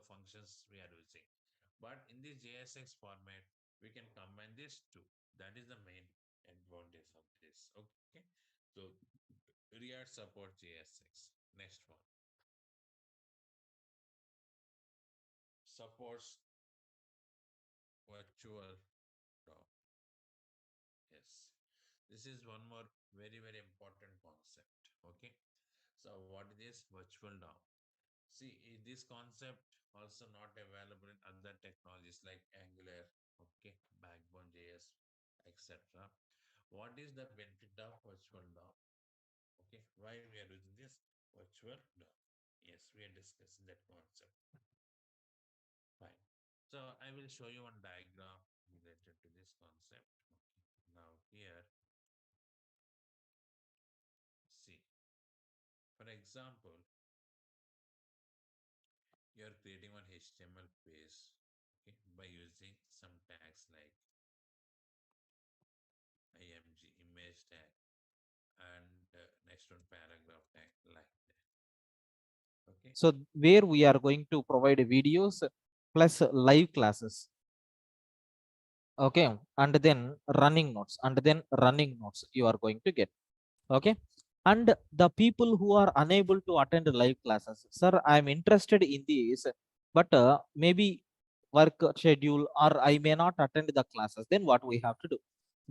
functions we are using. But in this JSX format, we can combine these two. That is the main advantage of this. Okay. So React support JSX. Next one. Supports virtual DOM. Yes. This is one more very important concept. Okay. So what is this virtual DOM? See, this concept also not available in other technologies like Angular, okay, Backbone JS, etc. What is the benefit of virtual DOM? Okay, why we are using this virtual DOM? Yes, we are discussing that concept. Fine. So I will show you one diagram related to this concept. Okay. Now here, see, for example, you are creating one HTML page, okay, by using some tags like img image tag and next one paragraph tag like that. Okay. So where we are going to provide videos plus live classes. Okay, and then running notes you are going to get. Okay, and the people who are unable to attend live classes, sir, I am interested in this, but maybe work schedule or I may not attend the classes, then what we have to do?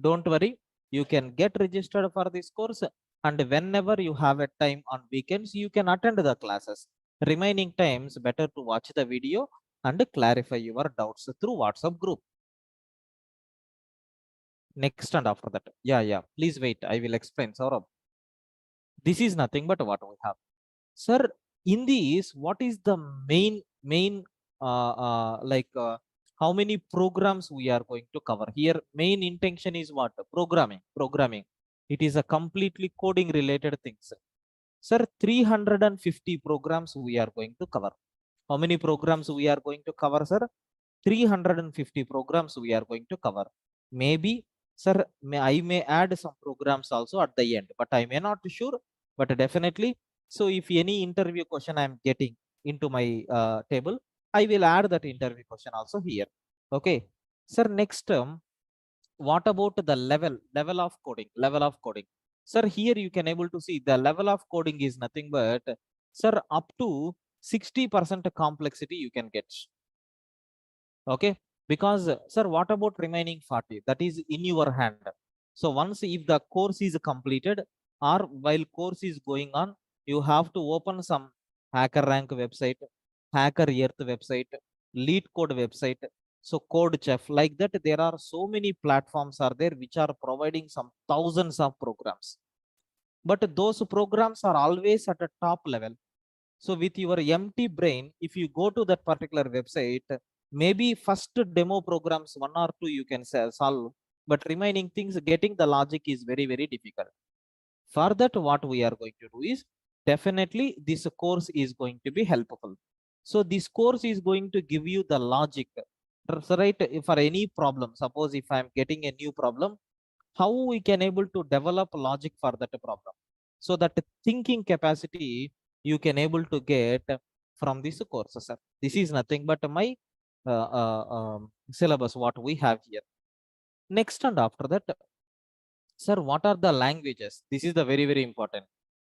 Don't worry, you can get registered for this course, and whenever you have a time on weekends you can attend the classes. Remaining times better to watch the video and clarify your doubts through WhatsApp group. Next, and after that, yeah, please wait, I will explain, Saurabh. This is nothing but what we have. Sir, in this, what is the main like how many programs we are going to cover here? Main intention is what? Programming. It is a completely coding related things. Sir, 350 programs we are going to cover. How many programs we are going to cover, sir? 350 programs we are going to cover. Maybe, sir, I may add some programs also at the end, but I may not sure, but definitely. So if any interview question I am getting into my table, I will add that interview question also here. Okay, sir. Next term, what about the level of coding? Sir, here you can able to see the level of coding is nothing but, sir, up to 60% complexity you can get. Okay, because sir, what about remaining 40? That is in your hand. So once if the course is completed, or while course is going on, you have to open some HackerRank website, Hacker Earth website, Lead Code website, so Code Chef, like that. There are so many platforms are there which are providing some thousands of programs, but those programs are always at a top level. So with your empty brain, if you go to that particular website, maybe first demo programs, one or two you can solve, but remaining things, getting the logic is very difficult. For that, what we are going to do is, definitely this course is going to be helpful. So this course is going to give you the logic, right? For any problem, suppose if I am getting a new problem, how we can able to develop logic for that problem, so that thinking capacity you can able to get from this course, sir. This is nothing but my syllabus what we have here. Next, and after that, sir, what are the languages? This is the very important.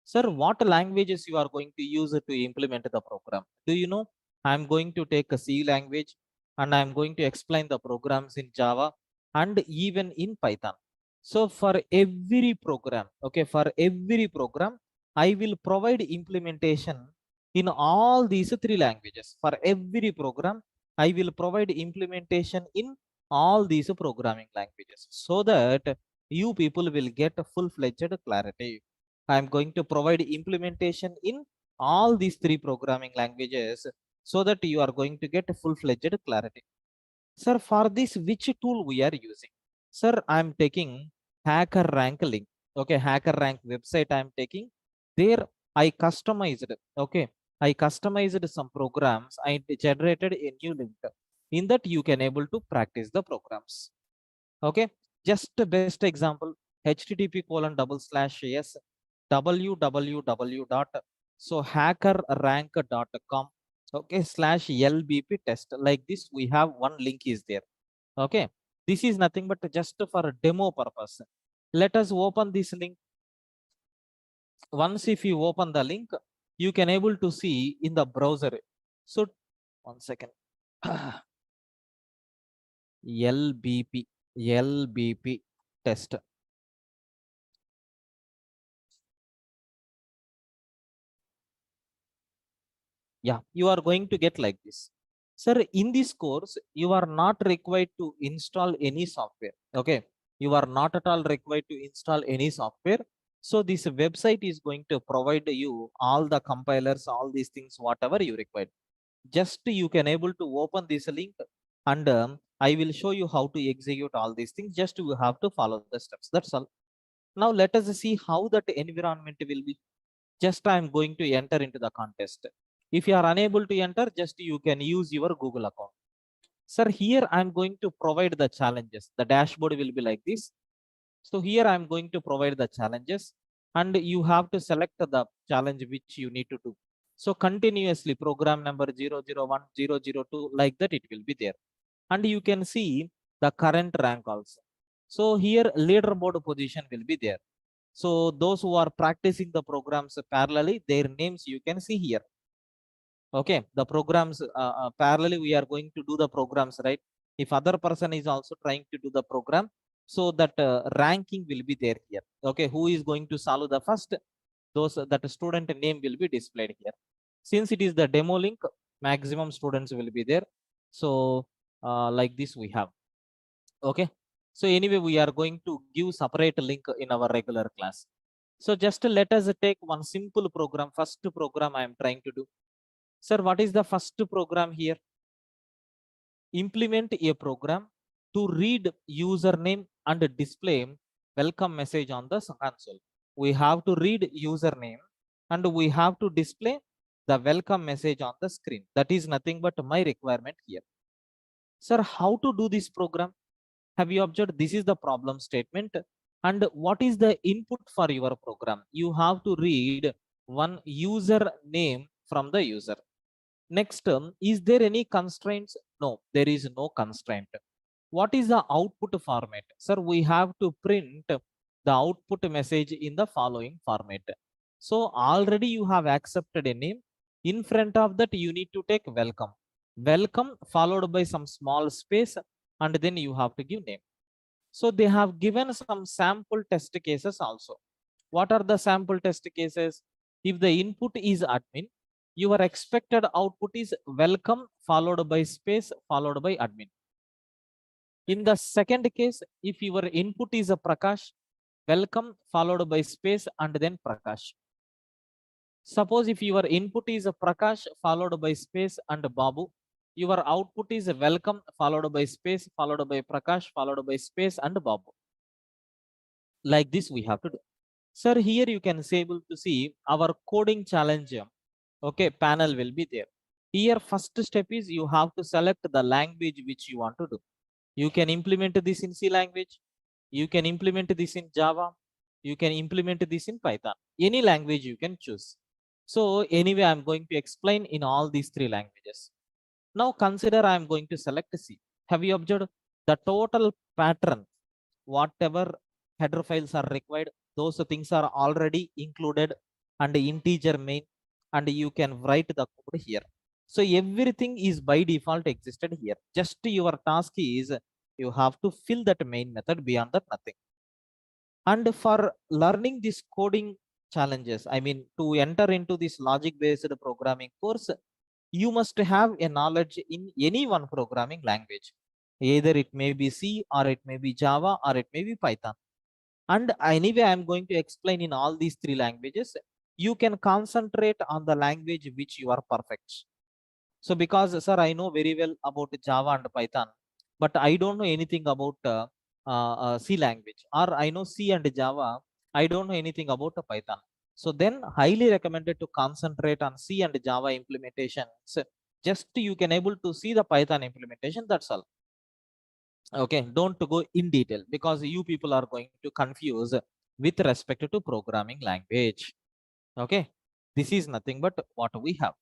Sir, what languages you are going to use to implement the program? Do you know? I'm going to take a C language, and I'm going to explain the programs in Java and even in Python. So for every program, okay, for every program, I will provide implementation in all these three languages. For every program, I will provide implementation in all these programming languages, so that you people will get a full-fledged clarity. I'm going to provide implementation in all these three programming languages, so that you are going to get a full-fledged clarity. Sir, for this, which tool we are using? Sir, I'm taking HackerRank link. Okay, HackerRank website I'm taking. There I customized, okay, I customized some programs. I generated a new link. In that you can able to practice the programs. Okay, just the best example, http://s www. So hackerrank.com. Okay, slash LBP test. Like this, we have one link is there. Okay, this is nothing but just for a demo purpose. Let us open this link. Once if you open the link, you can able to see in the browser. So one second. LBP test. Yeah, you are going to get like this. Sir, in this course, you are not required to install any software. Okay, you are not at all required to install any software. So this website is going to provide you all the compilers, all these things, whatever you require. Just you can able to open this link, and I will show you how to execute all these things. Just you have to follow the steps, that's all. Now let us see how that environment will be. Just I am going to enter into the contest. If you are unable to enter, just you can use your Google account. Sir, here I am going to provide the challenges. The dashboard will be like this. So here I am going to provide the challenges, and you have to select the challenge which you need to do. So continuously program number 001, 002, like that it will be there. And you can see the current rank also. So here leaderboard position will be there. So those who are practicing the programs parallelly, their names you can see here. Okay, the programs parallelly we are going to do the programs, right? If other person is also trying to do the program, so that ranking will be there here. Okay, who is going to solve the first, those that student name will be displayed here. Since it is the demo link, maximum students will be there. So like this we have. Okay, so anyway we are going to give separate link in our regular class. So just let us take one simple program. First program I am trying to do. Sir, what is the first program here? Implement a program to read username and display welcome message on the console. We have to read username and we have to display the welcome message on the screen. That is nothing but my requirement here. Sir, how to do this program? Have you observed this is the problem statement? And what is the input for your program? You have to read one user name from the user. Next term, is there any constraints? No, there is no constraint. What is the output format? Sir, we have to print the output message in the following format. So already you have accepted a name. In front of that, you need to take welcome. Welcome followed by some small space, and then you have to give name. So they have given some sample test cases also. What are the sample test cases? If the input is admin, your expected output is welcome followed by space followed by admin. In the second case, if your input is a Prakash, welcome followed by space and then Prakash. Suppose if your input is a Prakash followed by space and Babu, your output is welcome followed by space followed by Prakash followed by space and Babu. Like this we have to do. Sir, here you can see able to see our coding challenge. Okay, panel will be there. Here first step is you have to select the language which you want to do. You can implement this in C language. You can implement this in Java. You can implement this in Python. Any language you can choose. So anyway, I'm going to explain in all these three languages. Now consider I'm going to select C. Have you observed the total pattern? Whatever header files are required, those things are already included and integer main, and you can write the code here. So everything is by default existed here. Just your task is you have to fill that main method, beyond that nothing. And for learning this coding challenges, I mean to enter into this logic based programming course, you must have a knowledge in any one programming language. Either it may be C, or it may be Java, or it may be Python. And anyway, I'm going to explain in all these three languages. You can concentrate on the language which you are perfect. So because sir, I know very well about Java and Python, but I don't know anything about C language, or I know C and Java, I don't know anything about Python. So then highly recommended to concentrate on C and Java implementations. Just you can able to see the Python implementation, that's all. Okay, don't go in detail, because you people are going to confuse with respect to programming language. Okay, this is nothing but what we have.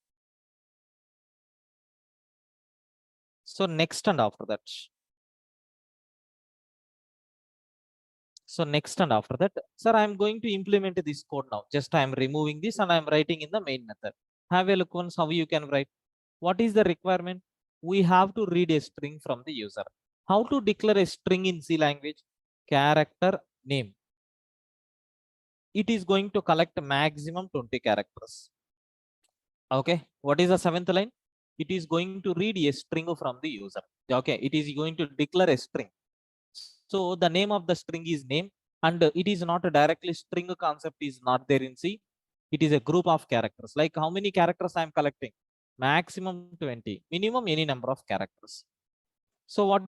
So next and after that. So next and after that, sir, I'm going to implement this code now. Just I'm removing this and I'm writing in the main method. Have a look once how you can write. What is the requirement? We have to read a string from the user. How to declare a string in C language? Character name. It is going to collect maximum 20 characters. Okay. What is the seventh line? It is going to read a string from the user. Okay. It is going to declare a string. So the name of the string is name, and it is not a directly string concept is not there in C. It is a group of characters. Like how many characters I am collecting? Maximum 20, minimum any number of characters. So what?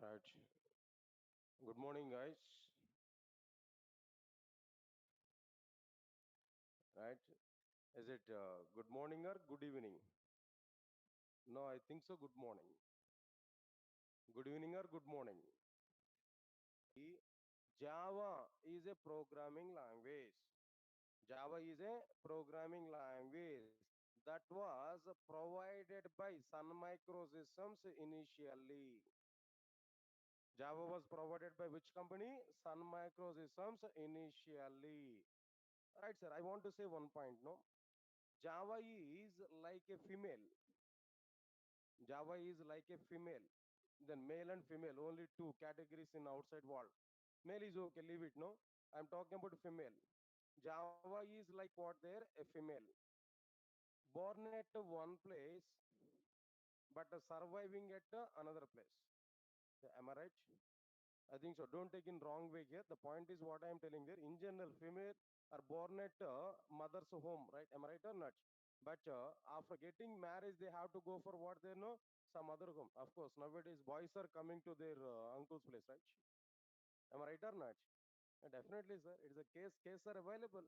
Right. Good morning, guys. Right. Is it good morning or good evening? No, I think so. Good morning. Good evening or good morning. Java is a programming language. Java is a programming language that was provided by Sun Microsystems initially. Java was provided by which company? Sun Microsystems initially. Right, sir. I want to say one point. No, Java is like a female. Java is like a female. Then male and female, only two categories in outside world. Male is okay, leave it, no? I'm talking about female. Java is like what there? A female. Born at one place, but surviving at another place. Am I right? I think so. Don't take in wrong way here. The point is what I am telling there. In general, female are born at mother's home, right? Am I right or not? But after getting married, they have to go for what they know, some other home. Of course, nowadays boys are coming to their uncle's place, right? Am I right or not? Definitely, sir. It's a case are available.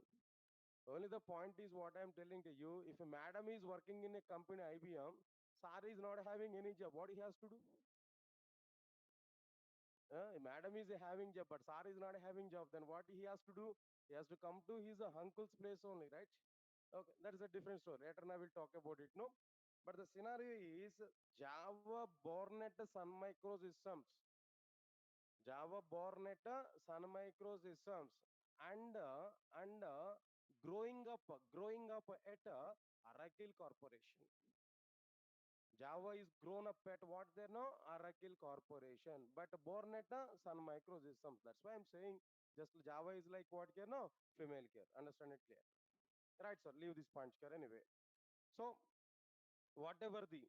Only the point is what I am telling to you. If a madam is working in a company IBM, sir is not having any job. What he has to do? Madam is having job, but sir is not having job. Then what he has to do? He has to come to his uncle's place only, right? Okay, that is a different story. Later on I will talk about it, no? But the scenario is Java born at Sun Microsystems. Java born at Sun Microsystems and growing up at Oracle Corporation. Java is grown up at what they know? Oracle Corporation. But born at Sun Microsystems. That's why I'm saying just Java is like what care no? Female care. Understand it clear? Right, sir. Leave this point care anyway. So whatever the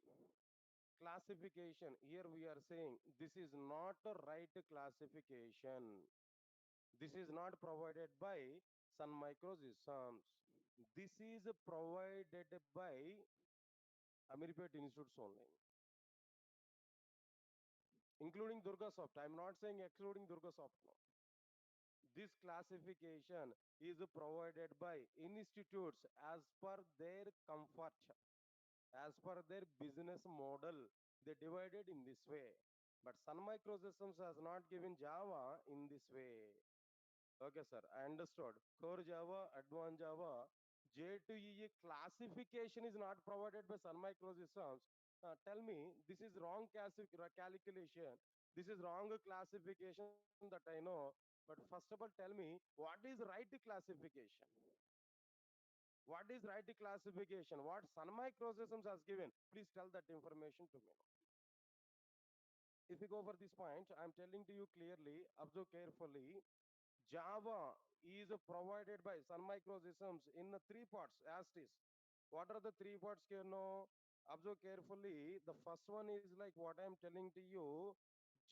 classification here we are saying this is not a right classification. This is not provided by Sun Microsystems. This is provided by Amirpet Institutes only, including Durgasoft. I'm not saying excluding Durgasoft. No. This classification is provided by institutes as per their comfort, as per their business model. They divided in this way. But Sun Microsystems has not given Java in this way. Okay, sir. I understood. Core Java, Advanced Java, J to EE classification is not provided by Sun Microsystems. Tell me, this is wrong calculation. This is wrong classification that I know. But first of all, tell me, what is right classification? What is right classification? What Sun Microsystems has given? Please tell that information to me. If we go for this point, I'm telling to you clearly, observe carefully. Java is provided by Sun Microsystems in three parts as it is. What are the three parts here now? Observe carefully. The first one is like what I'm telling to you,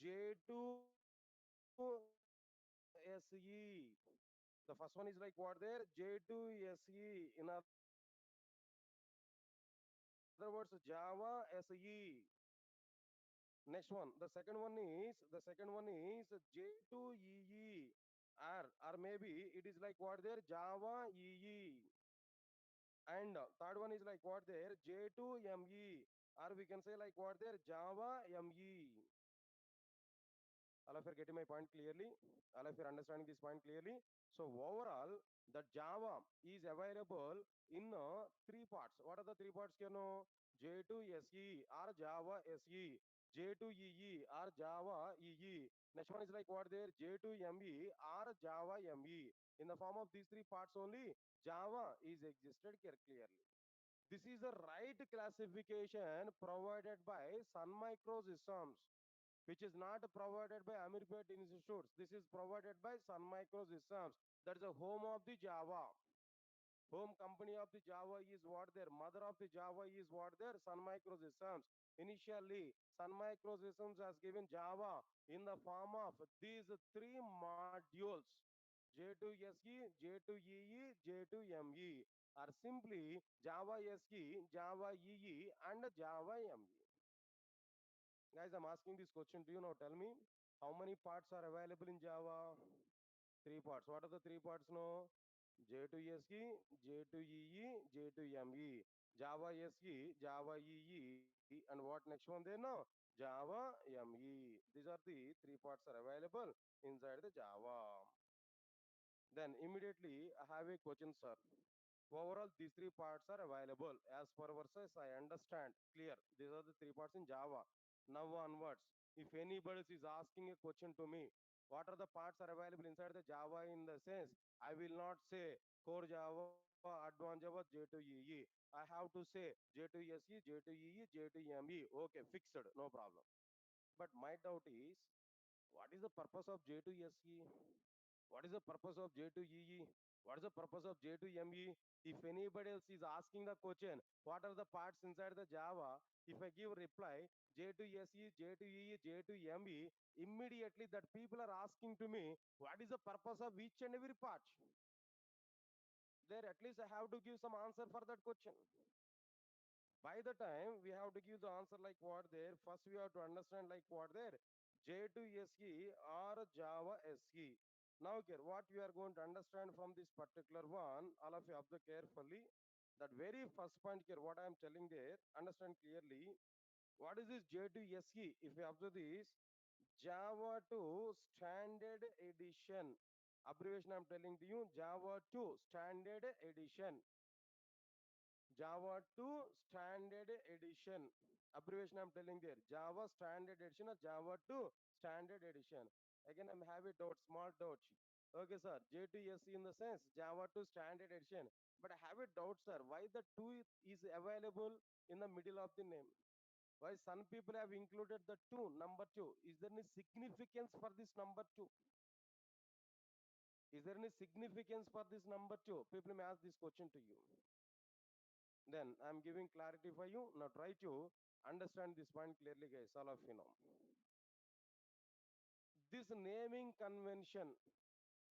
J2 SE. The first one is like what there? J2 SE. In other words, Java SE. Next one, the second one is J2EE, or maybe it is like what there Java EE, and third one is like what there J2ME, or we can say like what there Java ME. All of you are getting my point clearly? All of you are understanding this point clearly? So overall, the Java is available in three parts. What are the three parts? You know, J2SE or Java SE, J2EE or Java EE. Next one is like what there J2ME or Java ME. In the form of these three parts only, Java is existed here clearly. This is the right classification provided by Sun Microsystems, which is not provided by Amirpet Institutes. This is provided by Sun Microsystems. That is the home of the Java. Home company of the Java is what their mother of the Java is what their Sun Microsystems. Initially, Sun Microsystems has given Java in the form of these three modules: J2SE, J2EE, J2ME, or simply Java SE, Java EE, and Java ME. Guys, I'm asking this question. Do you know? Tell me, how many parts are available in Java? Three parts. What are the three parts? No, J2SE, J2EE, J2ME. Java SE, Java EE, and what next one there? No, Java ME. These are the three parts are available inside the Java. Then immediately I have a question, sir. Overall, these three parts are available. As per verses, I understand. Clear. These are the three parts in Java. Now onwards, if anybody is asking a question to me, what are the parts are available inside the Java in the sense, I will not say core Java, advanced Java, J2EE. I have to say J2SE, J2EE, J2ME. Okay, fixed. No problem. But my doubt is, what is the purpose of J2SE? What is the purpose of J2EE? What is the purpose of J2ME? If anybody else is asking the question, what are the parts inside the Java? If I give reply J2SE, J2EE, J2ME, immediately that people are asking to me, what is the purpose of each and every part? There at least I have to give some answer for that question. By the time we have to give the answer like what there, first we have to understand like what there, J2SE or Java SE. Now here, what we are going to understand from this particular one, all of you observe carefully. That very first point here, what I am telling there, understand clearly. What is this J2SE? If you observe this, Java 2 Standard Edition. Abbreviation I'm telling to you, Java 2 Standard Edition. Java 2 Standard Edition. Abbreviation I'm telling there. Java Standard Edition or Java 2 Standard Edition. Again, I'm having doubt, small doubt. Okay, sir. J2SE in the sense Java 2 Standard Edition. But I have a doubt, sir. Why the 2 is available in the middle of the name? Why some people have included the 2, number 2? Is there any significance for this number 2? Is there any significance for this number 2? People may ask this question to you. Then I'm giving clarity for you. Now try to understand this point clearly, guys. All of you know. This naming convention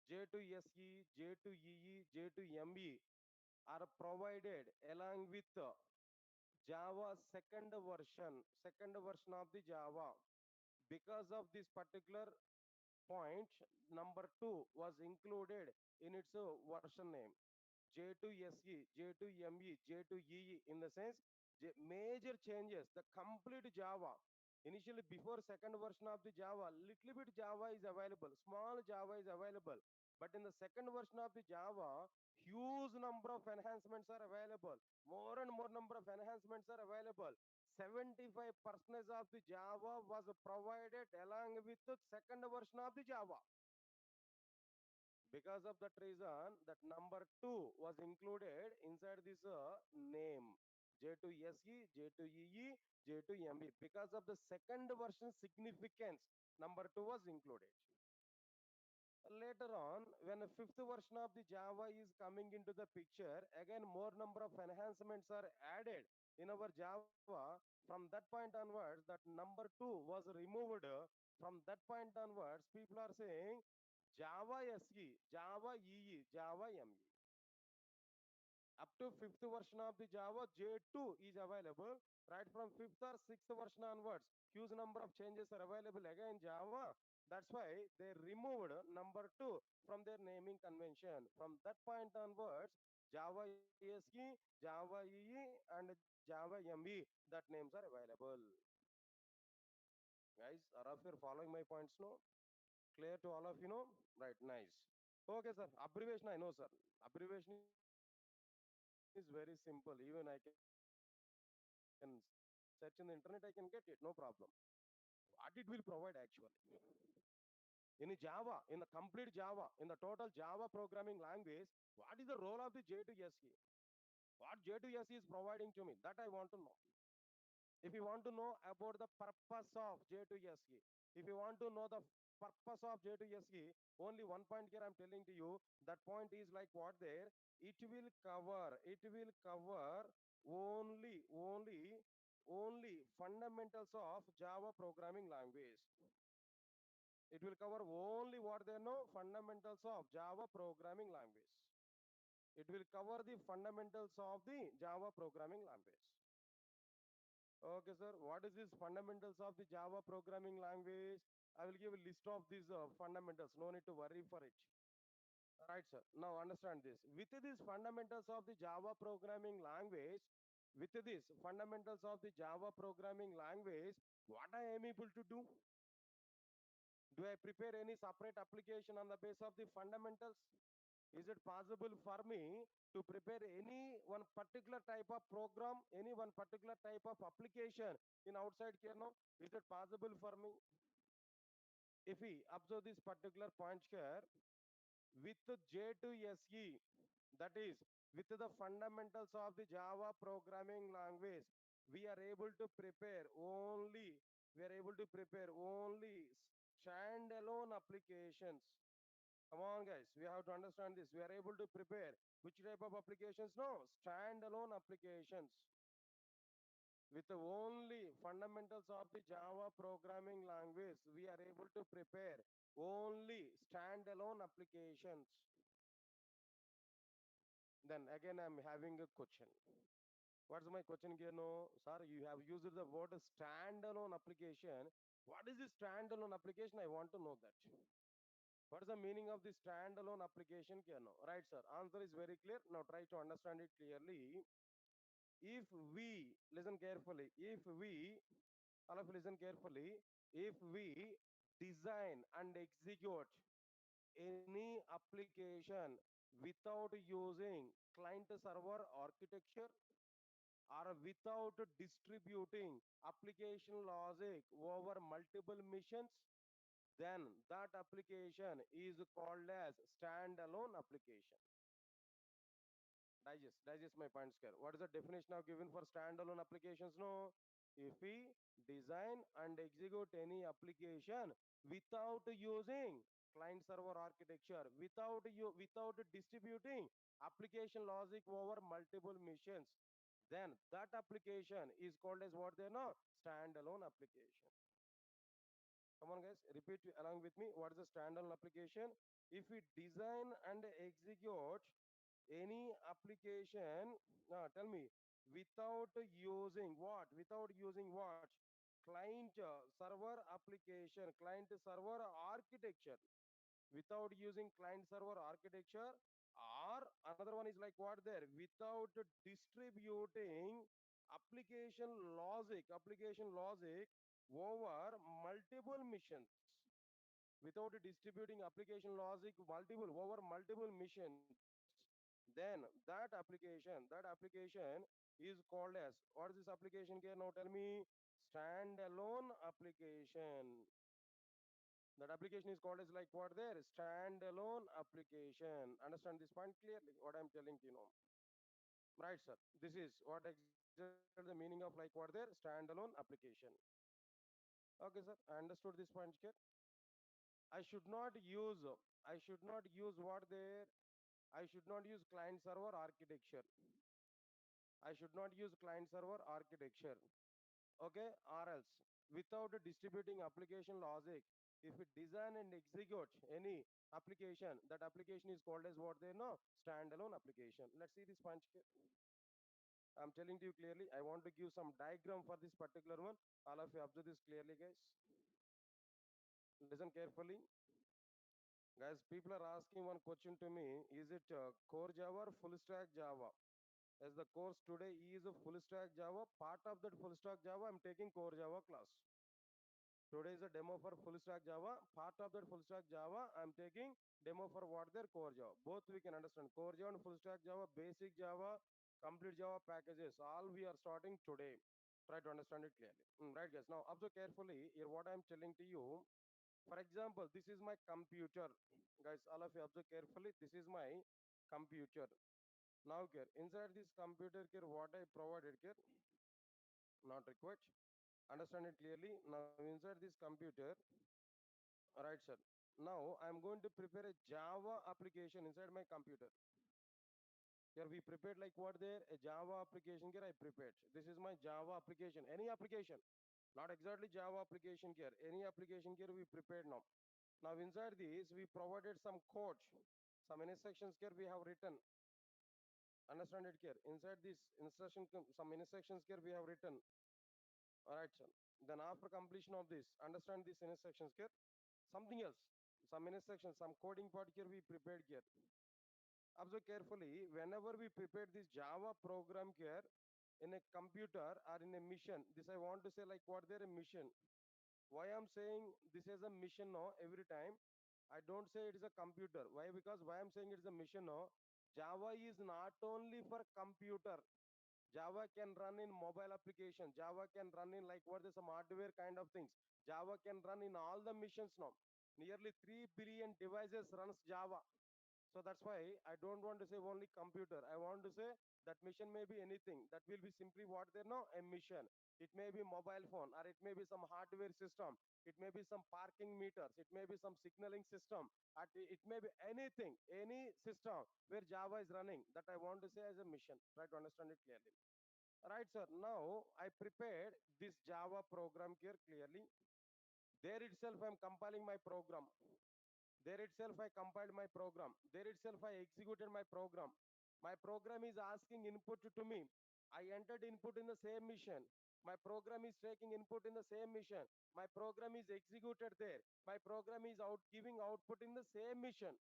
J2SE, J2EE, J2ME are provided along with Java second version of the Java. Because of this particular point, number 2 was included in its version name. J2SE, J2ME, J2EE in the sense major changes, the complete Java. Initially, before second version of the Java, little bit Java is available, small Java is available. But in the second version of the Java, huge number of enhancements are available. More and more number of enhancements are available. 75% of the Java was provided along with the second version of the Java. Because of that reason, that number 2 was included inside this name. J2SE, J2EE, J2ME. Because of the second version significance, number 2 was included. Later on, when the fifth version of the Java is coming into the picture, again more number of enhancements are added in our Java. From that point onwards, that number 2 was removed. From that point onwards, people are saying Java SE, Java EE, Java ME. Up to fifth version of the Java, J2 is available. Right from fifth or sixth version onwards, huge number of changes are available again in Java. That's why they removed number 2 from their naming convention. From that point onwards, Java SE, Java EE, and Java ME, that names are available. Guys, are of you following my points now? Clear to all of you know? Right, nice. Okay, sir. Abbreviation, I know, sir. Abbreviation is very simple. Even I can search in the internet, I can get it, no problem. What it will provide actually? In Java, in the complete Java, in the total Java programming language, what is the role of the J2SE? What J2SE is providing to me? That I want to know. If you want to know about the purpose of J2SE, if you want to know the purpose of J2SE, only one point here I'm telling to you. That point is like what there? It will cover only fundamentals of Java programming language. It will cover only what they know, fundamentals of Java programming language. It will cover the fundamentals of the Java programming language. Okay, sir. What is this fundamentals of the Java programming language? I will give a list of these fundamentals. No need to worry for it. Right, sir. Now understand this. With these fundamentals of the Java programming language, with these fundamentals of the Java programming language, what I am able to do? Do I prepare any separate application on the basis of the fundamentals? Is it possible for me to prepare any one particular type of program, any one particular type of application in outside kernel? Is it possible for me? If we observe this particular point here, with J2SE, that is, with the fundamentals of the Java programming language, we are able to prepare only, we are able to prepare only standalone applications. Come on, guys. We have to understand this. We are able to prepare which type of applications? No, standalone applications. With the only fundamentals of the Java programming language, we are able to prepare only standalone applications. Then again, I'm having a question. What's my question here? No, sir, you have used the word standalone application. What is this standalone application? I want to know that. What is the meaning of this standalone application? No. Right, sir. Answer is very clear. Now try to understand it clearly. If we listen carefully, if we, all of you listen carefully, if we design and execute any application without using client server architecture or without distributing application logic over multiple missions, then that application is called as standalone application. Digest my points here. What is the definition of given for standalone applications? No, if we design and execute any application without using client server architecture, without distributing application logic over multiple missions, then that application is called as what they know, standalone application. Come on, guys, repeat along with me. What is a standalone application? If we design and execute any application, tell me, without using what? Without using what? Client server application, client server architecture. Without using client server architecture, or another one is like what there? Without distributing application logic over multiple missions. without distributing application logic multiple over multiple missions, then that application is called as, what is this application here? Now tell me. Standalone application. That application is called as like what there? Standalone application. Understand this point clearly? What I'm telling to you now. Right, sir. This is what exactly the meaning of like what there? Standalone application. Okay, sir. I understood this point here. I should not use. I should not use what there. I should not use client server architecture. I should not use client server architecture. Okay, or else without distributing application logic, if it design and execute any application, that application is called as what they know? Standalone application. Let's see this punch. I'm telling to you clearly. I want to give some diagram for this particular one. All of you observe this clearly, guys. Listen carefully. Guys, people are asking one question to me. Is it core Java or full stack Java? As the course today is a full stack Java, part of that full stack Java, I'm taking core Java class. Today is a demo for full stack Java. Part of that full stack Java, I'm taking demo for what their core Java. Both we can understand. Core Java and full stack Java, basic Java, complete Java packages. All we are starting today. Try to understand it clearly. Right, guys. Now observe carefully here what I'm telling to you. For example, this is my computer. Guys, all of you observe carefully. This is my computer. Now here, inside this computer here, what I provided here, not required. Understand it clearly. Now inside this computer, right, sir. Now I'm going to prepare a Java application inside my computer. Here we prepared like what there? A Java application here I prepared. This is my Java application. Any application, not exactly Java application here. Any application here we prepared now. Now inside this we provided some code, some instructions here we have written. Understand it here. Inside this instruction, some instructions here we have written. All right, sir. Then after completion of this, understand these instructions here. Something else, some instructions, some coding part here we prepared here. Observe carefully. Whenever we prepare this Java program here in a computer or in a mission, this I want to say like what there a mission. Why I'm saying this is a mission no every time. I don't say it is a computer. Why? Because why I'm saying it is a mission no. Java is not only for computer. Java can run in mobile application. Java can run in like what is some hardware kind of things. Java can run in all the missions now. Nearly 3 billion devices runs Java. So that's why I don't want to say only computer. I want to say that mission may be anything. That will be simply what they know, a mission. It may be mobile phone or it may be some hardware system. It may be some parking meters. It may be some signaling system. It may be anything, any system where Java is running that I want to say as a mission. Try to understand it clearly. Right, sir. Now I prepared this Java program here clearly. There itself I'm compiling my program. There itself I compiled my program. There itself I executed my program. My program is asking input to me. I entered input in the same mission. My program is taking input in the same mission. My program is executed there. My program is out giving output in the same mission.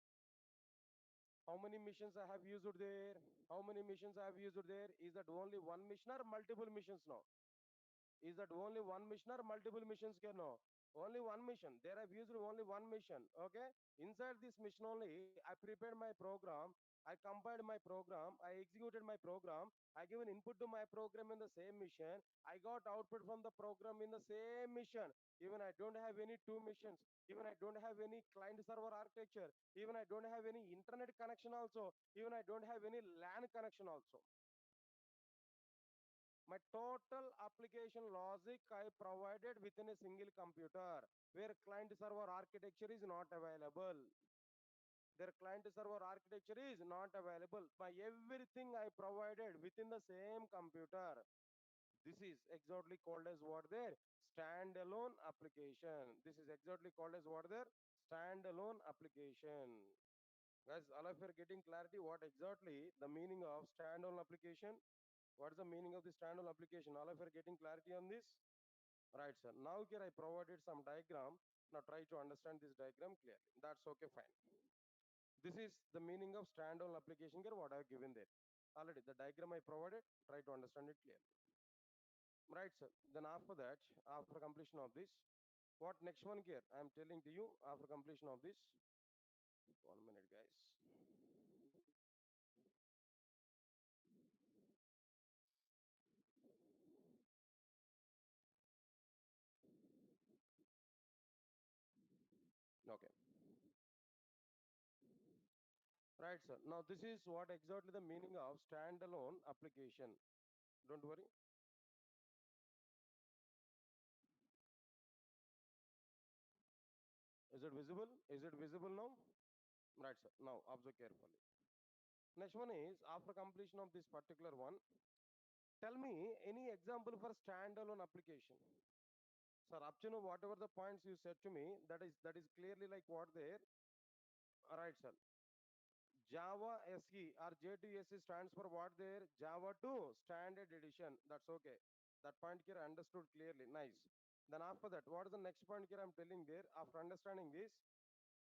How many missions I have used there? How many missions I have used there? Is that only one mission or multiple missions now? Is that only one mission or multiple missions here? No, only one mission. There I've used only one mission. Okay, inside this mission only I prepared my program, I compiled my program, I executed my program, I given input to my program in the same mission, I got output from the program in the same mission. Even I don't have any two missions, even I don't have any client server architecture, even I don't have any internet connection also, even I don't have any LAN connection also. My total application logic I provided within a single computer where client server architecture is not available. Their client server architecture is not available. My everything I provided within the same computer. This is exactly called as what there? Standalone application. This is exactly called as what there? Standalone application. Guys, all of you are getting clarity what exactly the meaning of standalone application? What is the meaning of the standalone application? All of you are getting clarity on this? Right, sir. Now here I provided some diagram. Now try to understand this diagram clearly. That's okay, fine. This is the meaning of standalone application here, what I have given there. Already the diagram I provided, try to understand it clearly. Right, sir. Then after that, after completion of this, What next one here? I am telling to you after completion of this. 1 minute, guys. Okay. Right, sir. Now this is what exactly the meaning of standalone application. Don't worry. Is it visible? Is it visible now? Right, sir. Now observe carefully. Next one is after completion of this particular one, tell me any example for standalone application. Sir, up to now, whatever the points you said to me, that is clearly like what there. Right, sir. Java SE or J2SE stands for what there? Java 2 Standard Edition. That's okay. That point here I understood clearly. Nice. Then after that, what is the next point here I'm telling there? After understanding this,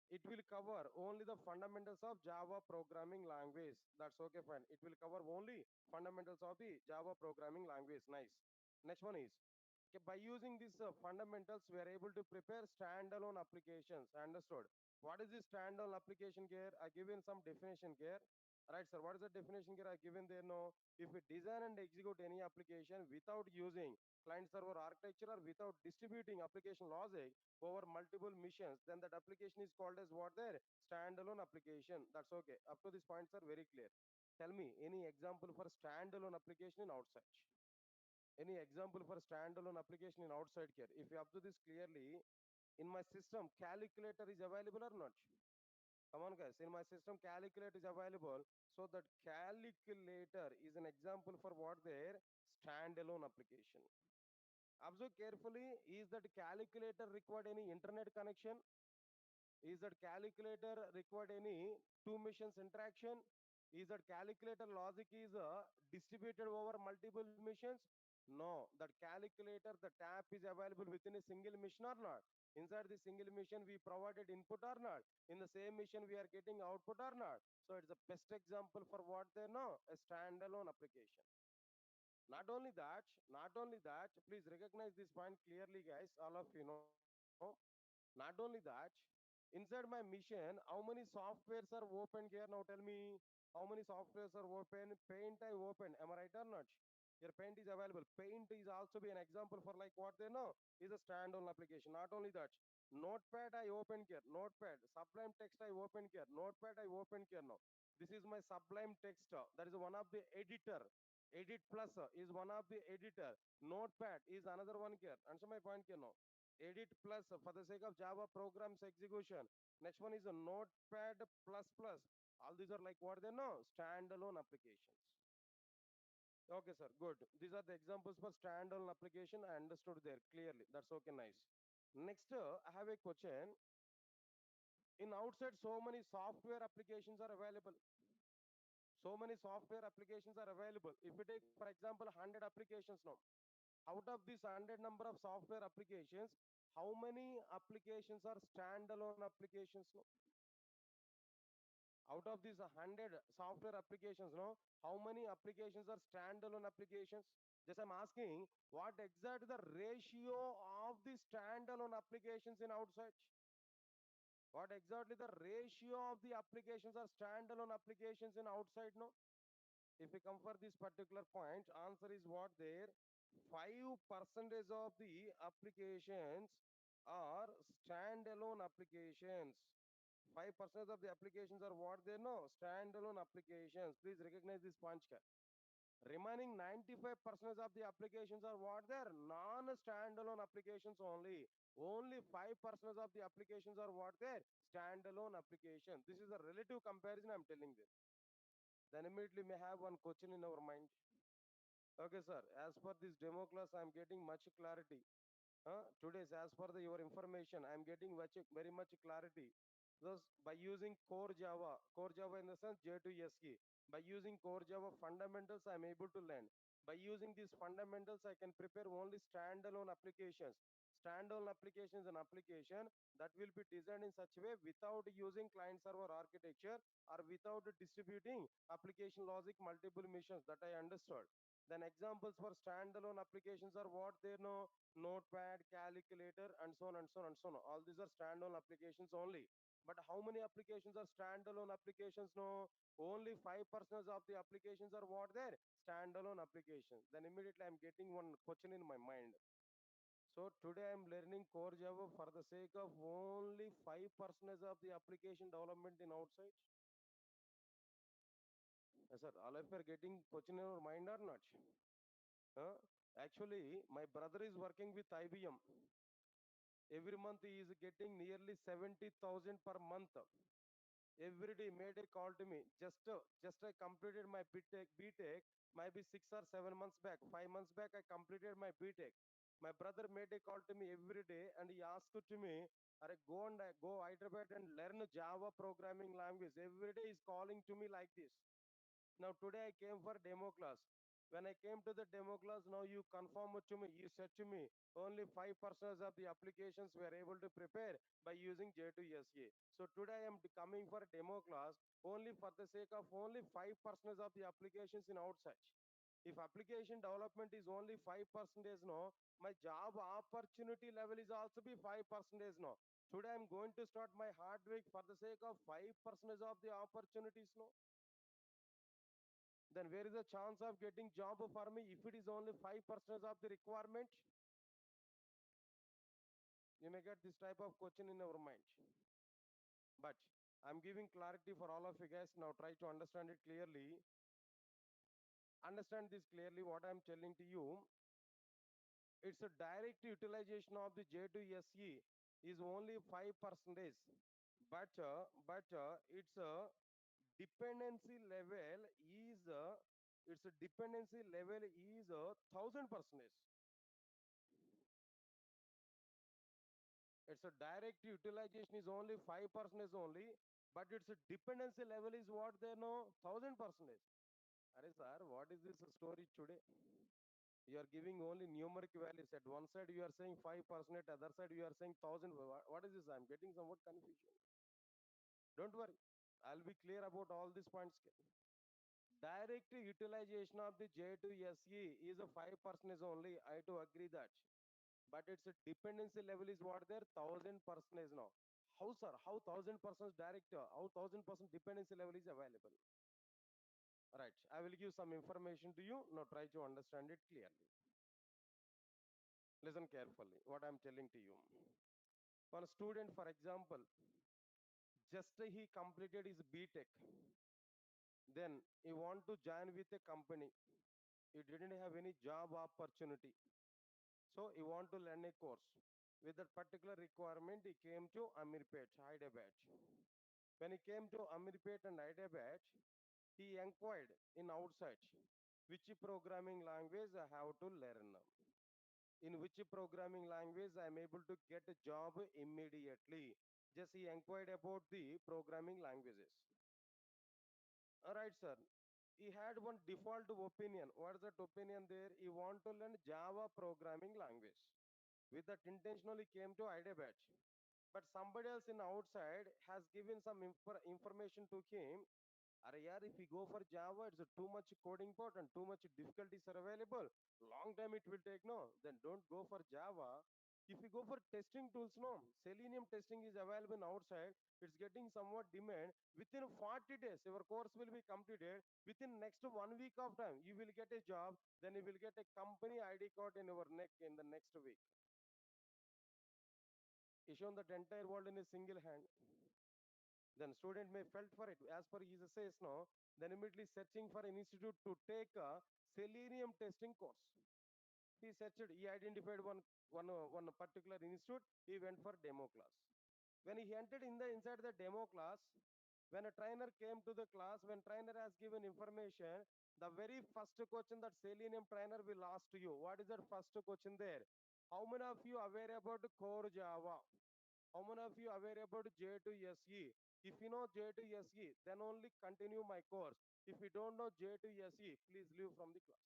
it will cover only the fundamentals of Java programming language. That's okay, fine. It will cover only fundamentals of the Java programming language. Nice. Next one is, okay, by using these fundamentals, we are able to prepare standalone applications. Understood? What is this standalone application here? I given some definition here. Right, sir. What is the definition here I given there? No. If we design and execute any application without using client server architecture or without distributing application logic over multiple missions, then that application is called as what there? Standalone application. That's okay. Up to this points are very clear. Tell me any example for standalone application in outside. Any example for standalone application in outside here? If you observe this clearly, in my system, calculator is available or not? Come on, guys. In my system, calculator is available. So that calculator is an example for what there? Standalone application. Observe carefully. Is that calculator required any internet connection? Is that calculator required any two missions interaction? Is that calculator logic is distributed over multiple missions? No, that calculator, the tab is available within a single mission or not? Inside the single mission, we provided input or not? In the same mission, we are getting output or not? So it's the best example for what they know, a standalone application. Not only that, please recognize this point clearly, guys, all of you know. Not only that, inside my mission, how many softwares are open here? Now tell me, how many softwares are open? Paint I open. Am I right or not? Your paint is available. Paint is also be an example for like what they know is a standalone application. Not only that, Notepad I open here. Notepad, Sublime Text I open here. Notepad I open here now. This is my Sublime Text. That is one of the editor. Edit Plus is one of the editor. Notepad is another one here. Answer my point here now. Edit Plus for the sake of Java programs execution. Next one is a Notepad Plus Plus. All these are like what they know, standalone applications. Okay, sir, good. These are the examples for standalone application. I understood there clearly. That's okay, nice. Next, I have a question. In outside, so many software applications are available. So many software applications are available. If you take, for example, 100 applications now, out of this 100 number of software applications, how many applications are standalone applications now? Out of these 100 software applications now, how many applications are standalone applications? Just I'm asking, what exactly the ratio of the standalone applications in outside? What exactly the ratio of the applications are standalone applications in outside now? If we come for this particular point, answer is what there? 5% of the applications are standalone applications. 5% of the applications are what they know? Standalone applications. Please recognize this punch card. Remaining 95% of the applications are what they're non-standalone applications only. Only 5% of the applications are what they're standalone applications. This is a relative comparison I'm telling them. Then immediately may have one question in our mind. Okay, sir. As per this demo class, I'm getting much clarity. Today's, as per your information, I'm getting very much clarity. Thus, by using core Java in the sense J2SE, by using core Java fundamentals, I'm able to learn. By using these fundamentals, I can prepare only standalone applications. Standalone application is an application that will be designed in such a way without using client server architecture or without distributing application logic multiple missions that I understood. Then examples for standalone applications are what they know: Notepad, calculator, and so on and so on and so on. All these are standalone applications only. But how many applications are standalone applications? No, only 5% of the applications are what there? Standalone applications. Then immediately I'm getting one question in my mind. So today I'm learning core Java for the sake of only 5% of the application development in outside. Yes, sir. All of you are getting question in your mind or not? Huh? Actually, my brother is working with IBM. Every month he is getting nearly 70,000 per month. Every day made a call to me. Just I completed my BTech, maybe 6 or 7 months back. 5 months back, I completed my BTech. My brother made a call to me every day, and he asked to me, "Are go and go Hyderabad and learn Java programming language." Every day he's calling to me like this. Now today I came for demo class. When I came to the demo class, now you confirm it to me. You said to me only 5% of the applications we are able to prepare by using J2SE. So today I am coming for demo class only for the sake of only 5% of the applications in outside. If application development is only 5% no, my job opportunity level is also be 5% no. Today I'm going to start my hard work for the sake of 5% of the opportunities no. Then where is the chance of getting job for me if it is only 5% of the requirement? You may get this type of question in our mind. But I'm giving clarity for all of you guys. Now try to understand it clearly. Understand this clearly what I'm telling to you. It's a direct utilization of the J2SE is only 5%. But it's a dependency level is its a dependency level is 1,000%. It's a direct utilization is only 5% only, but its dependency level is what they know 1,000%. Are sir, what is this story today? You are giving only numeric values. At one side you are saying 5%, other side you are saying 1,000. What is this? I'm getting somewhat confusion. Don't worry, I'll be clear about all these points. Direct utilization of the J2SE is a 5% only. I do agree that. But its dependency level is what there 1,000% now. How sir? How 1,000% direct? How 1,000% dependency level is available? Right. I will give some information to you. Now try to understand it clearly. Listen carefully. What I'm telling to you. One student, for example, just he completed his BTech. Then he want to join with a company. He didn't have any job opportunity. So he want to learn a course. With that particular requirement, he came to Amirpet, Hyderabad. When he came to Amirpet and Hyderabad, he inquired in outside which programming language I have to learn. In which programming language I am able to get a job immediately. Just he inquired about the programming languages. All right, sir. He had one default opinion. What is that opinion there? He want to learn Java programming language. With that intentionally came to Hyderabad. But somebody else in outside has given some information to him. Are yaar, if we go for Java, it's too much coding part and too much difficulties are available. Long time it will take, no? Then don't go for Java. If you go for testing tools, no? Selenium testing is available outside. It's getting somewhat demand. Within 40 days, your course will be completed. Within next 1 week of time, you will get a job. Then you will get a company ID card in your neck in the next week. He shown that entire world in a single hand. Then student may felt for it. As per his says no, then immediately searching for an institute to take a selenium testing course. He searched, he identified one particular institute, he went for demo class. When he entered inside the demo class, when a trainer came to the class, when trainer has given information, the very first question that selenium trainer will ask to you, what is that first question there? How many of you aware about core Java? How many of you aware about J2SE? If you know J2SE, then only continue my course. If you don't know J2SE, please leave from the class.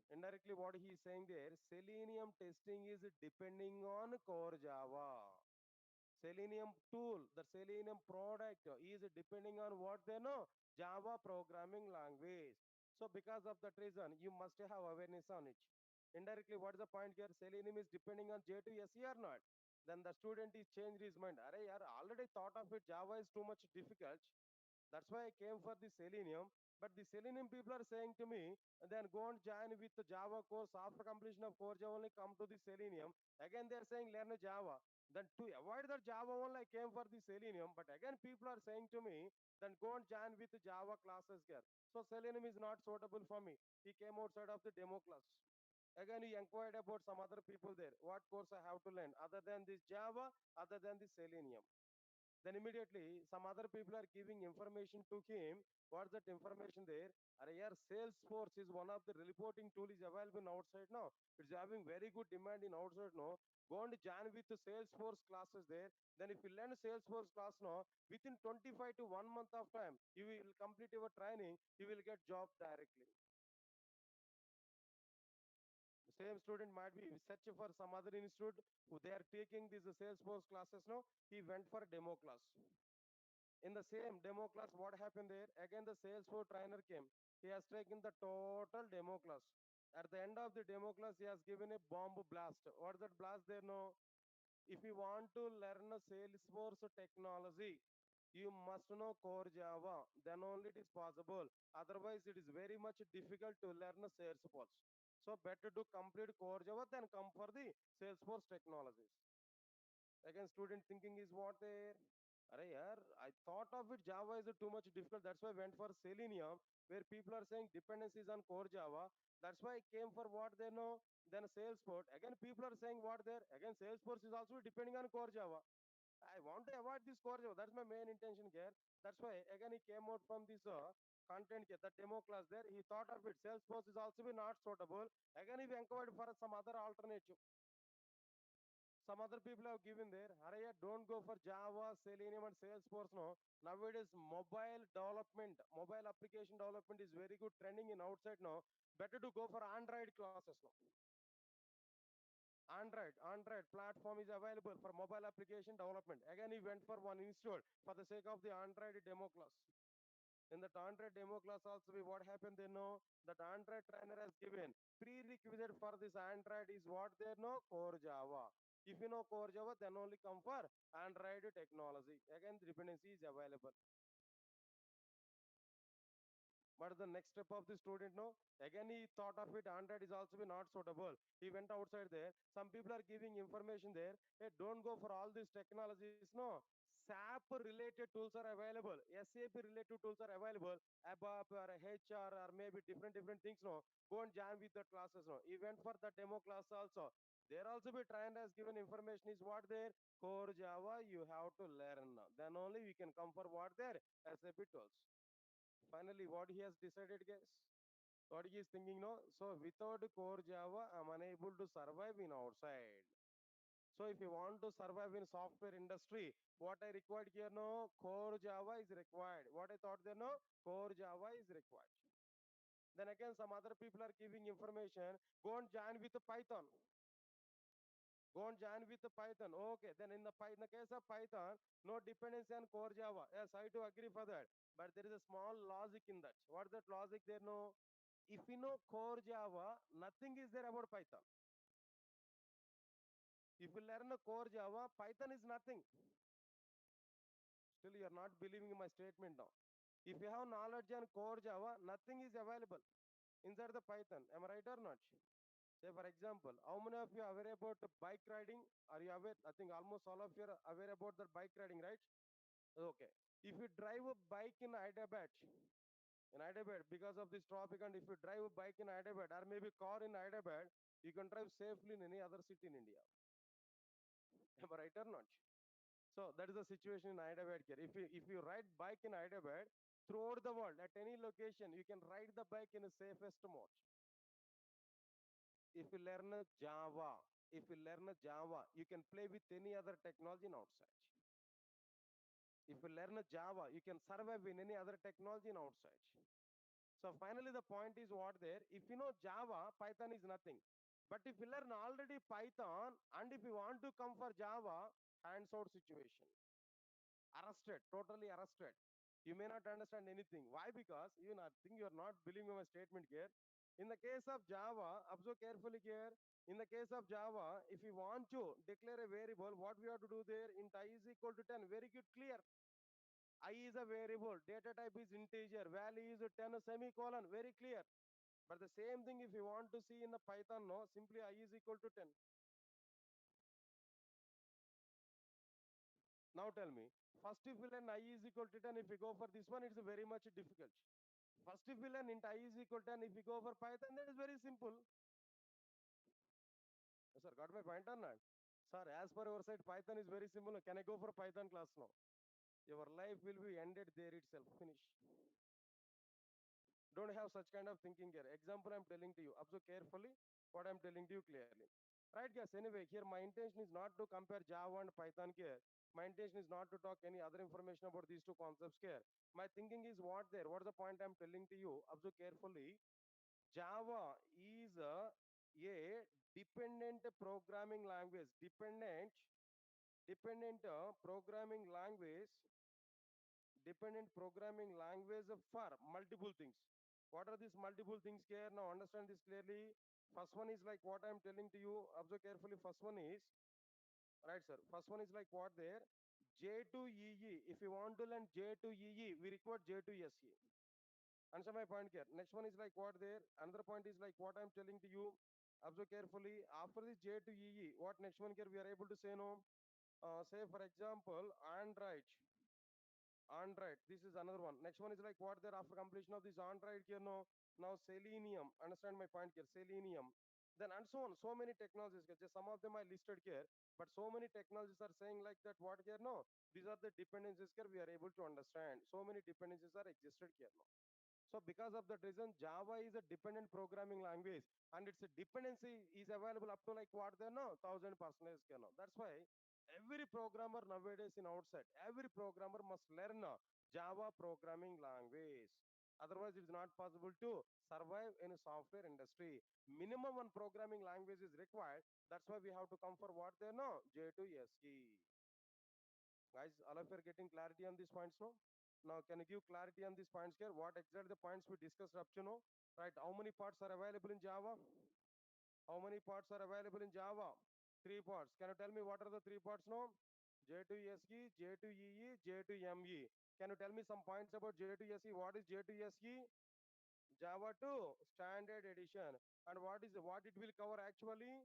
Indirectly, what he is saying there, Selenium testing is depending on core Java. Selenium tool, the Selenium product is depending on what they know, Java programming language. So because of that reason, you must have awareness on it. Indirectly, what is the point here? Selenium is depending on J2SE or not? Then the student is changed his mind. Arey yaar, already thought of it. Java is too much difficult. That's why I came for the Selenium. But the Selenium people are saying to me, then go and join with the Java course. After completion of core Java, only come to the Selenium. Again, they are saying learn a Java. Then to avoid the Java only, I came for the Selenium. But again, people are saying to me, then go and join with the Java classes here. So Selenium is not suitable for me. He came outside of the demo class. Again, he inquired about some other people there. What course I have to learn other than this Java, other than the Selenium. Then immediately some other people are giving information to him. What's that information there? Are here Salesforce is one of the reporting tool is available in outside now. It's having very good demand in outside now. Go and join with the Salesforce classes there. Then if you learn Salesforce class now, within 25 to 1 month of time, you will complete your training, you will get job directly. Same student might be search for some other institute who they are taking these Salesforce classes now. He went for demo class. In the same demo class, what happened there? Again, the Salesforce trainer came. He has taken the total demo class. At the end of the demo class, he has given a bomb blast. What is that blast there? No. If you want to learn a Salesforce technology, you must know core Java. Then only it is possible. Otherwise, it is very much difficult to learn a Salesforce. So better to complete core Java than come for the Salesforce technologies. Again, student thinking is what there. Arey yaar, I thought of it Java is too much difficult. That's why I went for Selenium, where people are saying dependencies on core Java. That's why I came for what they know. Then Salesforce. Again, people are saying what there. Again, Salesforce is also depending on core Java. I want to avoid this core Java. That's my main intention here. That's why again he came out from this content here, the demo class there. He thought of it. Salesforce is also be not suitable. Again, he inquired for some other alternative. Some other people have given there. Araya, don't go for Java, Selenium, and Salesforce. No. Nowadays, mobile development, mobile application development is very good trending in outside now. Better to go for Android classes now. Android platform is available for mobile application development. Again, he went for one install for the sake of the Android demo class. In that Android demo class also, what happened they know that Android trainer has given prerequisite for this Android is what they know core Java. If you know core Java, then only come for Android technology. Again, the dependency is available. What is the next step of the student? No, again he thought of it. Android is also be not suitable. He went outside there. Some people are giving information there. Hey, don't go for all these technologies. No, SAP related tools are available. SAP related tools are available. ABAP or HR or maybe different things. No, go and jam with the classes. No, he went for the demo class also. There also be trained as given information is what there core Java you have to learn. Then only we can come for what there SAP tools. Finally, what he has decided, guys? What he is thinking, no? So without core Java, I'm unable to survive in outside. So if you want to survive in software industry, what I required here, no? Core Java is required. What I thought there, no? Core Java is required. Then again, some other people are giving information. Go and join with Python. Go and join with Python. Okay, then in the case of Python, no dependency on core Java. Yes, I do agree for that. But there is a small logic in that. What's that logic there? No. If you know core Java, nothing is there about Python. If you learn a core Java, Python is nothing. Still, you are not believing in my statement now. If you have knowledge on core Java, nothing is available inside the Python. Am I right or not? Say, for example, how many of you are aware about bike riding? Are you aware? I think almost all of you are aware about the bike riding, right? Okay. If you drive a bike in Hyderabad, because of this topic, and if you drive a bike in Hyderabad or maybe car in Hyderabad, you can drive safely in any other city in India. Am I right or not? So that is the situation in Hyderabad here. If you ride bike in Hyderabad, throughout the world, at any location, you can ride the bike in the safest mode. If you learn Java, if you learn Java, you can play with any other technology in outside. If you learn Java, you can survive in any other technology in outside. So finally, the point is what there. If you know Java, Python is nothing. But if you learn already Python, and if you want to come for Java, hands out situation. Arrested, totally arrested. You may not understand anything. Why? Because you not think you are not believing my statement here. In the case of Java, observe carefully here. In the case of Java, if you want to declare a variable, what we have to do there? Int I is equal to 10. Very good, clear. I is a variable, data type is integer, value is 10 semicolon, very clear. But the same thing if you want to see in the Python, no, simply I is equal to 10. Now tell me, first if you learn I is equal to 10, if you go for this one, it's very much difficult. First if you learn int I is equal to 10, if you go for Python, that is very simple. Yes, sir, got my point or not? Sir, as per your side, Python is very simple. Can I go for Python class now? Your life will be ended there itself. Finish. Don't have such kind of thinking here. Example I'm telling to you. Observe carefully what I'm telling to you clearly. Right, guys? Anyway, here my intention is not to compare Java and Python here. My intention is not to talk any other information about these two concepts here. My thinking is what there. What's the point I'm telling to you? Observe carefully. Java is a dependent programming language. Dependent programming language dependent programming language for multiple things. What are these multiple things here? Now understand this clearly. First one is like what I'm telling to you. Observe carefully. First one is right, sir. First one is like what there? J to EE. If you want to learn J to EE, we require J to SE. Answer my point here. Next one is like what there? Another point is like what I'm telling to you. Observe carefully. After this J to EE, what next one here we are able to say no? Say for example, Android. Android. This is another one. Next one is like what there after completion of this Android here no. Now Selenium. Understand my point here. Selenium. Then and so on. So many technologies. Just some of them I listed here. But so many technologies are saying like that what here no. These are the dependencies here we are able to understand. So many dependencies are existed here no. So because of that reason, Java is a dependent programming language, and its dependency is available up to like what they know, 1000%. That's why every programmer nowadays in outside, every programmer must learn Java programming language. Otherwise, it is not possible to survive in a software industry. Minimum one programming language is required. That's why we have to come for what they know, J2SE. Guys, all of you are getting clarity on these points now? Now, can you give clarity on these points here? What exactly the points we discussed up to now? Right, how many parts are available in Java? How many parts are available in Java? Three parts. Can you tell me what are the three parts now? J2SE, J2EE, J2ME. Can you tell me some points about J2SE? What is J2SE? Java 2 Standard Edition. And what it will cover actually?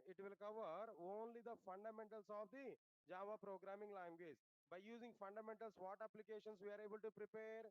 It will cover only the fundamentals of the Java programming language. By using fundamentals, what applications we are able to prepare?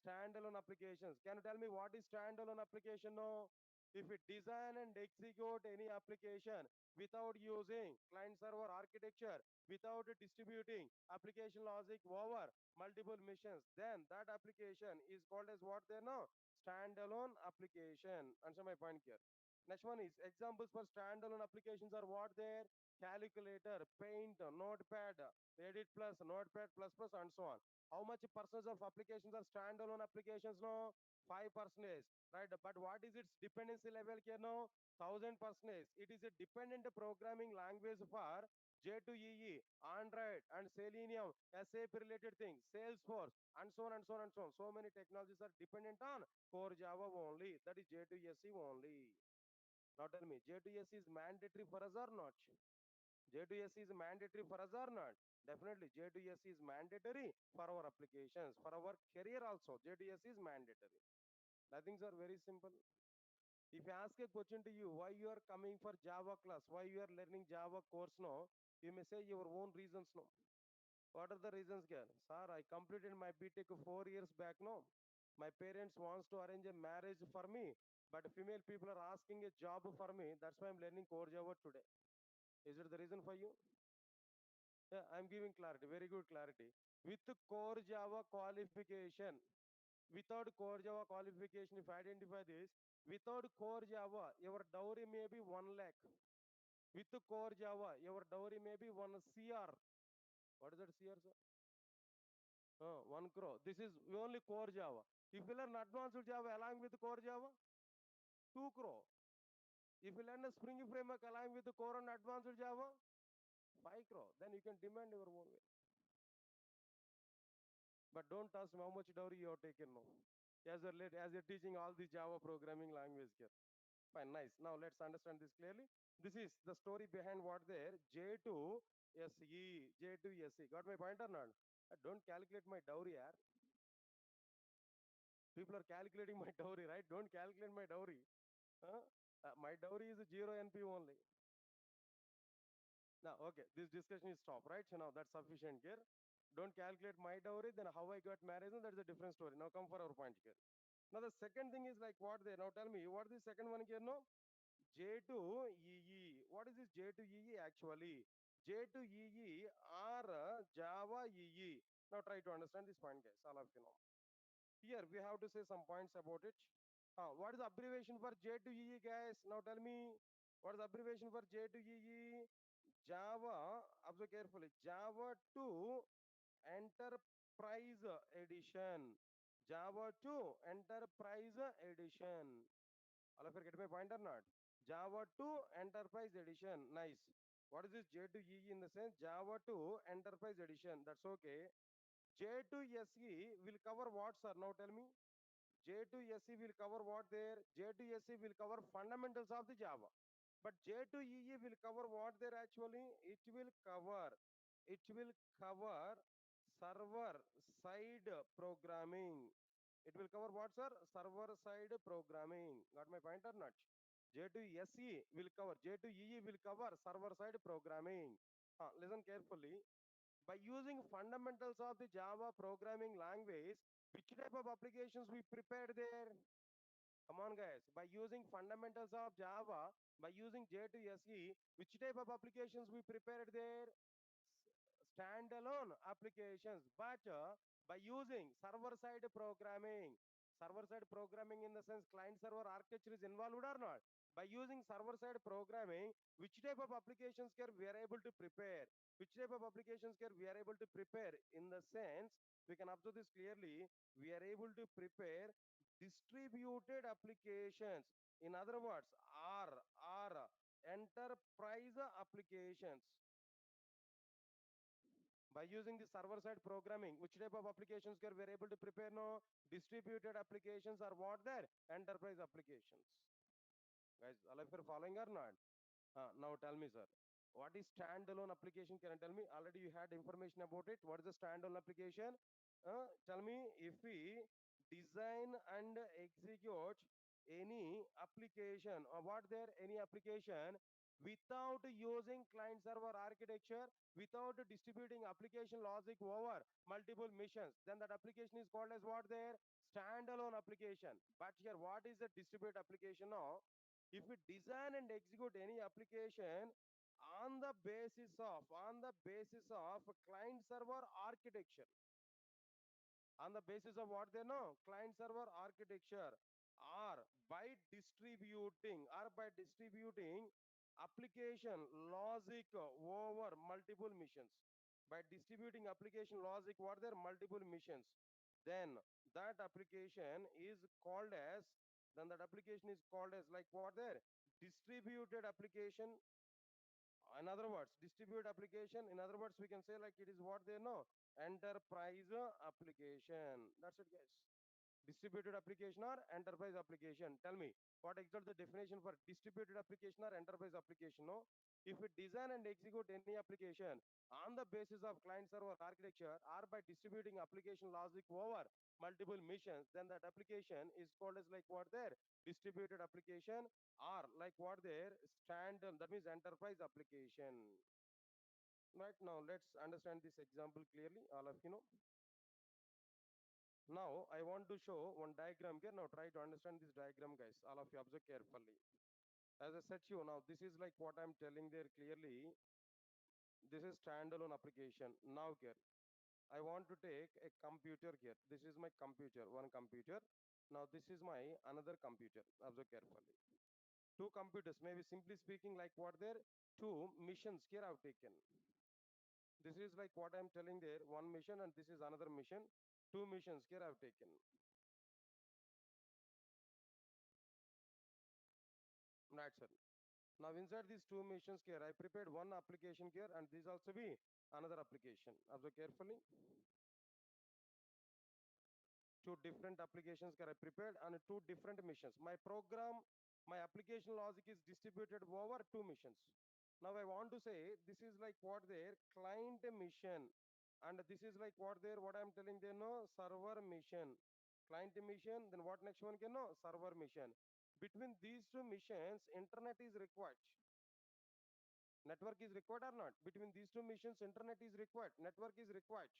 Standalone applications. Can you tell me what is standalone application now? If it design and execute any application without using client server architecture, without distributing application logic over multiple missions, then that application is called as what they know? Standalone application. Answer my point here. Next one is examples for standalone applications are what there? Calculator, Paint, Notepad, Edit Plus, Notepad Plus Plus, and so on. How much percentage of applications are standalone applications now? 5%. Right? But what is its dependency level here now? 1000%. It is a dependent programming language for J2EE, Android, and Selenium, SAP related things, Salesforce, and so on and so on and so on. So many technologies are dependent on core Java only. That is J2SE only. Now tell me, J2SE is mandatory for us or not? J2SE is mandatory for us or not? Definitely, J2SE is mandatory for our applications, for our career also. J2SE is mandatory. Nothing are very simple. If I ask a question to you, why you are coming for Java class, why you are learning Java course now, you may say your own reasons no. What are the reasons, girl? Sir, I completed my BTech 4 years back now. My parents wants to arrange a marriage for me, but female people are asking a job for me. That's why I'm learning core Java today. Is it the reason for you? Yeah, I'm giving clarity, very good clarity. With core Java qualification, without core Java qualification, if I identify this, without core Java, your dowry may be 1 lakh. With core Java, your dowry may be 1 CR. What is that CR, sir? 1 crore. This is only core Java. If you learn advanced Java along with core Java, 2 crore. If you learn a Spring framework along with the core and advanced Java, 5 crore. Then you can demand your own way. But don't ask me how much dowry you have taken now. As you're teaching all the Java programming language here. Fine, nice. Now let's understand this clearly. This is the story behind what there J to SE. J to SE. Got my point or not? Don't calculate my dowry, yaar. People are calculating my dowry, right? Don't calculate my dowry. Huh? My dowry is 0 NP only. Now, okay, this discussion is stop, right? So now that's sufficient here. Don't calculate my dowry, then how I got married, no, that's a different story. Now come for our point here. Now the second thing is like what there. Now tell me, what is the second one here? No, J to EE. What is this J to EE actually? J to EE are Java EE. Now try to understand this point, guys. All of you know. Here we have to say some points about it. What is the abbreviation for J to EE, guys? Now tell me, what is the abbreviation for J to EE? Java, observe carefully, Java 2 Enterprise Edition. Java 2 Enterprise Edition. All of you get my point or not? Java 2 Enterprise Edition. Nice. What is this J to EE in the sense? Java 2 Enterprise Edition. That's okay. J to SE will cover what, sir? Now tell me. J to SE will cover what there? J to SE will cover fundamentals of the Java. But J to EE will cover what there actually? It will cover server side programming. It will cover what, sir? Server side programming. Got my point or not? J to SE will cover, J to EE will cover server side programming. Listen carefully. By using fundamentals of the Java programming language, which type of applications we prepared there? Come on, guys. By using fundamentals of Java, by using J to SE, which type of applications we prepared there? Standalone applications. But by using server side programming in the sense client server architecture is involved or not? By using server side programming, which type of applications can we are able to prepare? Which type of applications can we are able to prepare? In the sense, we can observe this clearly. We are able to prepare distributed applications. In other words, R enterprise applications. By using the server side programming, which type of applications we are able to prepare? No, distributed applications are what there? Enterprise applications. Guys, all of you are following or not? Now tell me, sir, what is standalone application? Can you tell me? Already you had information about it. What is the standalone application? Tell me, if we design and execute any application or what there any application without using client server architecture, without distributing application logic over multiple missions, then that application is called as what there? Standalone application. But here, what is the distributed application now? If we design and execute any application on the basis of client server architecture, on the basis of what they know, client server architecture, or by distributing application logic over multiple missions, by distributing application logic what their multiple missions, then that application is called as like what there? Distributed application. In other words, distributed application. In other words, we can say like it is what they know, enterprise application. That's it, guys. Distributed application or enterprise application. Tell me, what exactly the definition for distributed application or enterprise application? No, if we design and execute any application on the basis of client server architecture or by distributing application logic over multiple missions, then that application is called as like what there? Distributed application, or like what there? That means enterprise application. Right, now let's understand this example clearly, all of you know. Now I want to show one diagram here. Now try to understand this diagram, guys. All of you observe carefully. As I said to you, now this is like what I'm telling there clearly. This is standalone application. Now here, I want to take a computer here. This is my computer, one computer. Now this is my another computer. Observe carefully. Two computers, maybe simply speaking, like what there? Two missions here I've taken. This is like what I'm telling there, one mission and this is another mission. Two missions here I've taken. That's it. Now inside these two missions here, I prepared one application here and this also be another application. Observe carefully. two different applications are prepared on two different missions. My program, my application logic is distributed over two missions. Now I want to say this is like what their client mission, and this is like what their what I'm telling they know server mission. Client mission, then what next one can know server mission. Between these two missions, internet is required. Network is required or not? Between these two missions, internet is required. Network is required.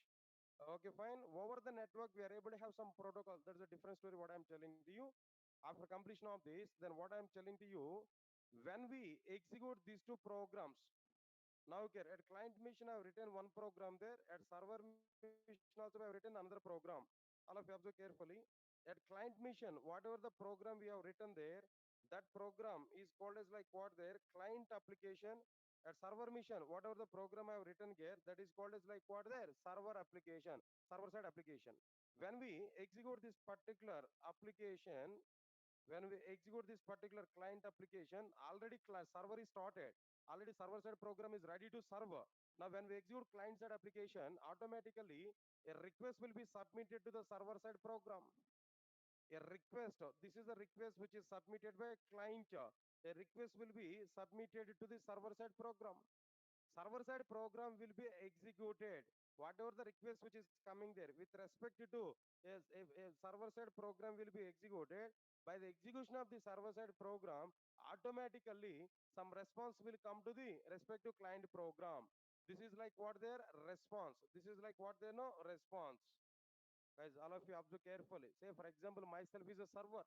Okay, fine. Over the network, we are able to have some protocol. That's a different story. What I'm telling to you. After completion of this, then what I'm telling to you, when we execute these two programs, now okay, at client mission, I've written one program there. At server mission, also I've written another program. All of you observe carefully. At client mission, whatever the program we have written there, that program is called as like what there client application. At server mission, whatever the program I have written here, that is called as like what there server application, server side application. When we execute this particular application, when we execute this particular client application, already class server is started, already server side program is ready to serve. Now when we execute client side application, automatically a request will be submitted to the server side program. A request, this is a request which is submitted by client. A request will be submitted to the server side program. Server side program will be executed whatever the request which is coming there with respect to a server side program will be executed. By the execution of the server side program, automatically some response will come to the respective client program. This is like what their response, this is like what they know response. Guys, all of you observe carefully. Say for example, myself is a server.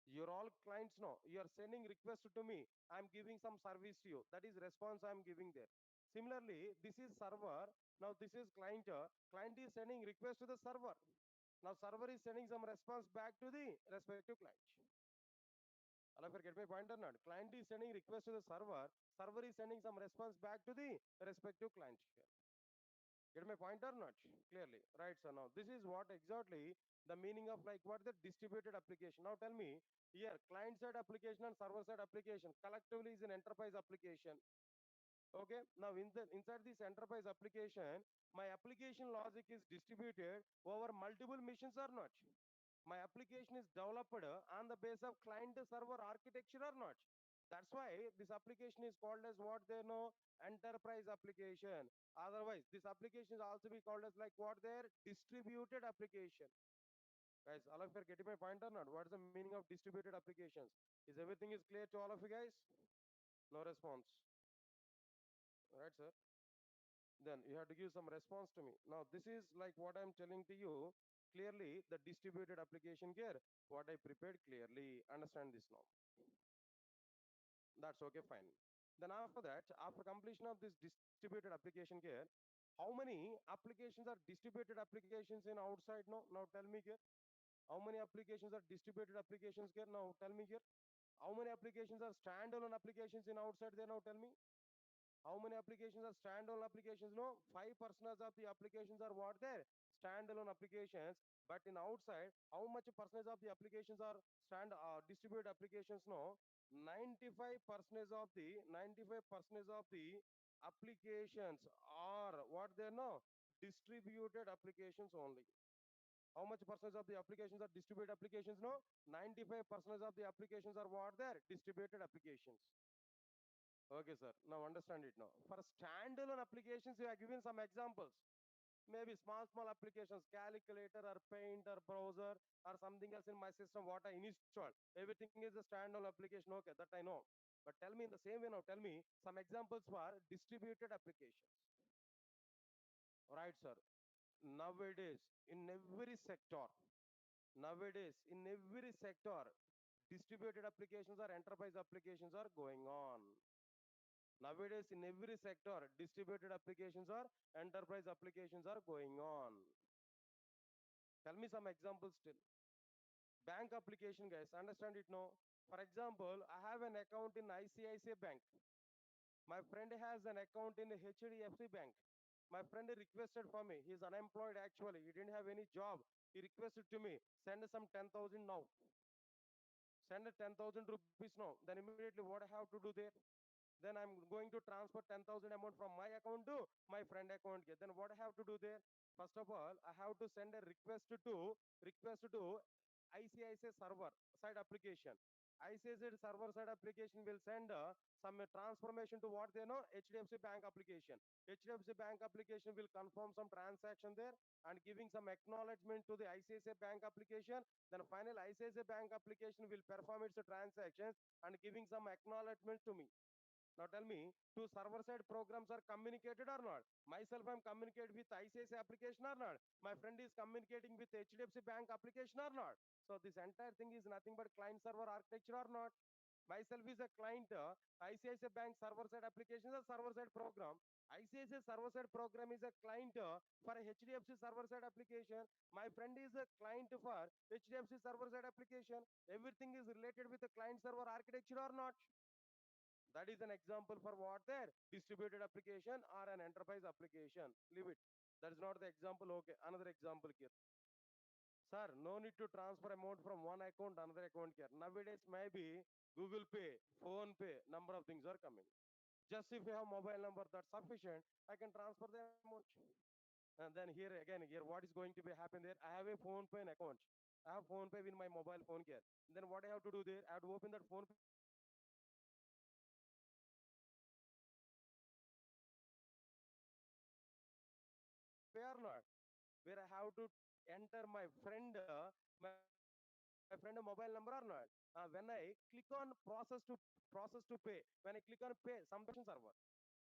Your all clients know you are sending request to me, I'm giving some service to you, that is response I'm giving there. Similarly, this is server, now this is client. Client is sending request to the server, now server is sending some response back to the respective client. All of you get my point or not? Client is sending request to the server, server is sending some response back to the respective client here. Get my point or not? Clearly, right? So now this is what exactly the meaning of like what the distributed application. Now tell me here, client side application and server side application collectively is an enterprise application. Okay. Now in the inside this enterprise application, my application logic is distributed over multiple missions or not? My application is developed on the base of client server architecture or not? That's why this application is called as what they know enterprise application. Otherwise, this application is also be called as like what their distributed application. Guys, all of you are getting my point or not? What is the meaning of distributed applications? Is everything is clear to all of you guys? No response. Right, sir? Then you have to give some response to me. Now, this is like what I'm telling to you clearly the distributed application here, what I prepared clearly. Understand this now. That's okay, fine. Then after that, after completion of this distributed application here, how many applications are distributed applications in outside now? Now tell me here. How many applications are distributed applications here? Now tell me here. How many applications are standalone applications in outside there? Now tell me. How many applications are standalone applications? No, 5% of the applications are what there? Standalone applications. But in outside, how much percentage of the applications are distributed applications? No, 95% of the 95% of the applications are what they know distributed applications only. How much percentage of the applications are distributed applications? No, 95% of the applications are what there distributed applications. Okay, sir. Now understand it now. For standalone applications, we are given some examples. Maybe small applications, calculator or paint or browser or something else in my system, what I installed. Everything is a standalone application. Okay, that I know. But tell me in the same way now, tell me some examples for distributed applications. Right, sir. Nowadays, in every sector, nowadays, in every sector, distributed applications or enterprise applications are going on. Nowadays, in every sector, distributed applications or enterprise applications are going on. Tell me some examples still. Bank application, guys, understand it now. For example, I have an account in ICICI Bank. My friend has an account in HDFC Bank. My friend requested for me. He's unemployed actually. He didn't have any job. He requested to me, send some 10,000 now. Send 10,000 rupees now. Then immediately what I have to do there? Then I'm going to transfer 10,000 amount from my account to my friend account. Then what I have to do there? First of all, I have to send a request to ICICI server side application. ICICI server side application will send some transformation to what they know HDFC Bank application. HDFC Bank application will confirm some transaction there and giving some acknowledgement to the ICICI Bank application. Then final ICICI Bank application will perform its transactions and giving some acknowledgement to me. Now tell me, two server-side programs are communicated or not? Myself, I'm communicating with ICICI application or not? My friend is communicating with HDFC Bank application or not? So this entire thing is nothing but client-server architecture or not? Myself is a client, ICICI Bank server-side application is a server-side program. ICICI server-side program is a client for a HDFC server-side application. My friend is a client for HDFC server-side application. Everything is related with the client-server architecture or not? That is an example for what there distributed application or an enterprise application. Leave it. That is not the example. Okay, another example here. Sir, no need to transfer amount from one account to another account here. Nowadays, maybe Google Pay, Phone Pay, number of things are coming. Just if you have mobile number that's sufficient, I can transfer the amount. And then here again, here what is going to be happen there? I have a Phone Pay account. I have Phone Pay with my mobile phone here. Then what I have to do there? I have to open that Phone Pay application. Then I have to go to that application. Then I have to open that application. Then I have to enter my friend Phone Pay or not, where I have to enter my friend mobile number or not. When I click on process to pay, when I click on pay, some transaction server.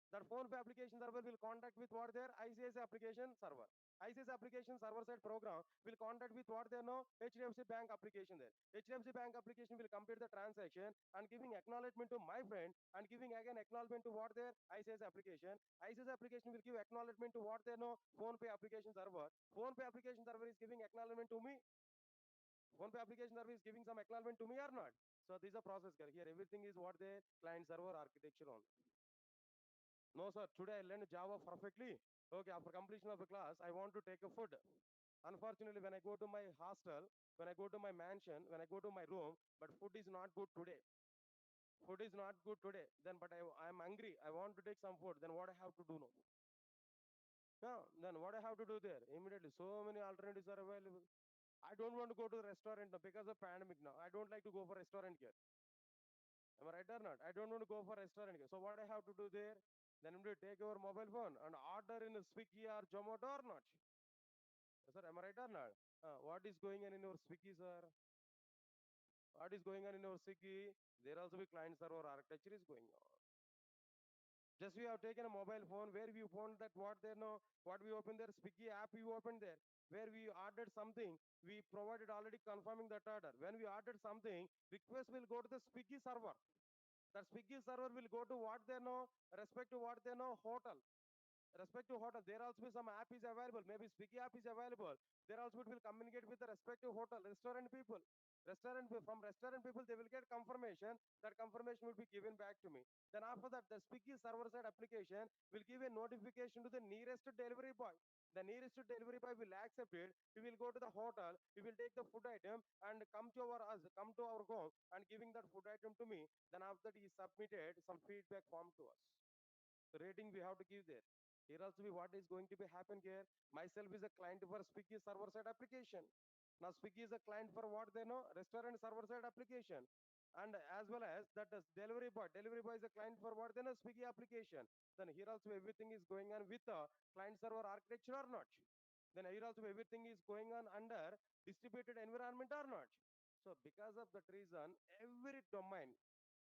That phone pay application server will contact with what their ICICI application server. ICICI application server side program will contact with what they know HDFC Bank application there. HDFC Bank application will complete the transaction and giving acknowledgement to my friend and giving again acknowledgement to what their ICICI application. ICICI application will give acknowledgement to what they know phone pay application server. Phone pay application server is giving acknowledgement to me. Phone pay application server is giving some acknowledgement to me or not. So this is a process here. Everything is what the client server architecture on. No, sir. Today I learned Java perfectly. Okay, after completion of the class, I want to take a food. Unfortunately, when I go to my hostel, when I go to my mansion, when I go to my room, but food is not good today. Food is not good today. Then, but I am hungry. I want to take some food. Then what I have to do now? Yeah, then what I have to do there? Immediately, so many alternatives are available. I don't want to go to the restaurant now because of pandemic now. I don't like to go for restaurant here. Am I right or not? I don't want to go for restaurant here. So what I have to do there? Then I'm going to take your mobile phone and order in a Swiggy or Zomato or not. Sir, am I right or not? What is going on in your Swiggy, sir? What is going on in your Swiggy? There also be client server architecture is going on. Just we have taken a mobile phone where we found that what there no what we open there Swiggy app we opened there where we ordered something we provided already confirming that order. When we ordered something, request will go to the Swiggy server. That Swiggy server will go to what they know respect to what they know hotel. Respective hotel, there also be some app is available. Maybe Swiggy app is available. There also it will communicate with the respective hotel, restaurant people. From restaurant people, they will get confirmation. That confirmation will be given back to me. Then after that, the Swiggy server side application will give a notification to the nearest delivery boy. The nearest delivery boy will accept it. He will go to the hotel. He will take the food item and come to our home and giving that food item to me. Then after that, he submitted some feedback form to us. The rating we have to give there. Here also be what is going to be happen here. Myself is a client for Swiggy server side application. Now Swiggy is a client for what they know restaurant server side application. And as well as that is delivery boy. Delivery boy is a client for what they know Swiggy application. Then here also everything is going on with the client server architecture or not. Then here also everything is going on under distributed environment or not. So because of that reason, every domain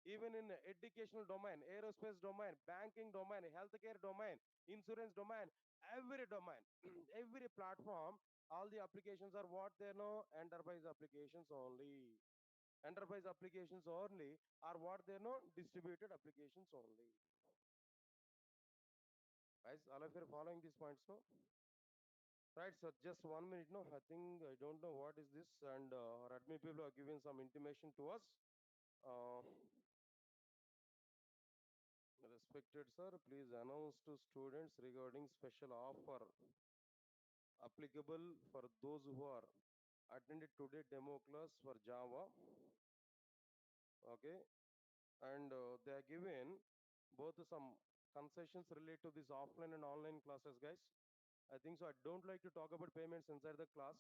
even in educational domain, aerospace domain, banking domain, healthcare domain, insurance domain, every domain, every platform, all the applications are what they know enterprise applications only. Enterprise applications only are what they know distributed applications only. Guys, all of you are following these points, no? Right, so just 1 minute, no? I think I don't know what is this, and our admin people are giving some intimation to us. Uh, Respected sir, please announce to students regarding special offer applicable for those who are attended today demo class for Java. Okay, and they are given both some concessions relate to this offline and online classes, guys. I think so. I don't like to talk about payments inside the class,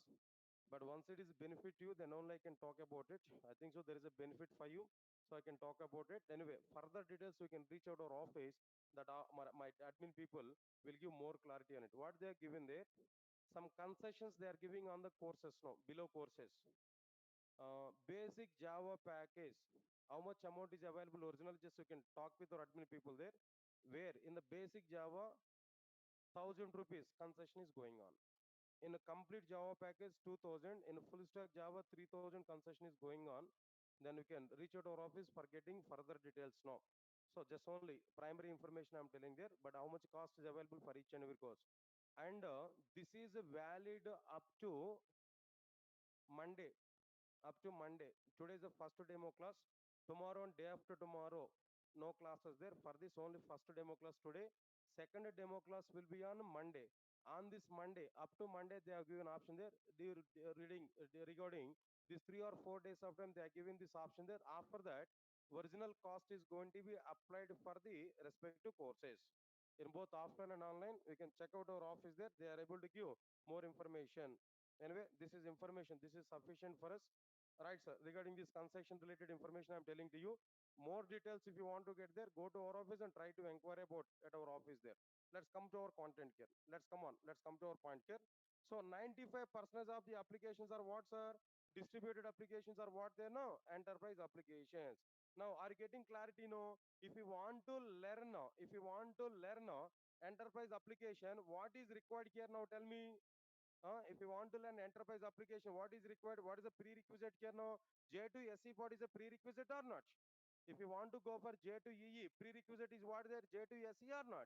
but once it is benefit you, then only I can talk about it. I think so. There is a benefit for you, so I can talk about it. Anyway, further details you can reach out our office. That my admin people will give more clarity on it. What they are given there, some concessions they are giving on the courses now below courses. Basic Java package. How much amount is available original? Just you can talk with our admin people there. Where in the basic Java, 1,000 rupees concession is going on. In a complete Java package, 2,000. In a full stack Java, 3,000 concession is going on. Then you can reach out our office for getting further details now. So just only primary information I'm telling there, but how much cost is available for each and every course. And this is valid up to Monday. Up to Monday. Today is the first demo class. Tomorrow and day after tomorrow, no classes there. For this only first demo class today. Second demo class will be on Monday. On this Monday, up to Monday, they have given option there. Reading regarding these 3 or 4 days of time, they are giving this option there. After that, original cost is going to be applied for the respective courses. In both offline and online, you can check out our office there. They are able to give more information. Anyway, this is information. This is sufficient for us. Right, sir. Regarding this concession related information, I'm telling to you. More details, if you want to get there, go to our office and try to inquire about at our office there. Let's come to our content here. Let's come on. Let's come to our point here. So 95% of the applications are what, sir? Distributed applications are what they know? Enterprise applications. Now, are you getting clarity? No. If you want to learn, if you want to learn enterprise application, what is required here now? Tell me. If you want to learn enterprise application, what is required? What is the prerequisite here now? J2SE what is a prerequisite or not? If you want to go for J2EE, prerequisite is what there? J2SE or not?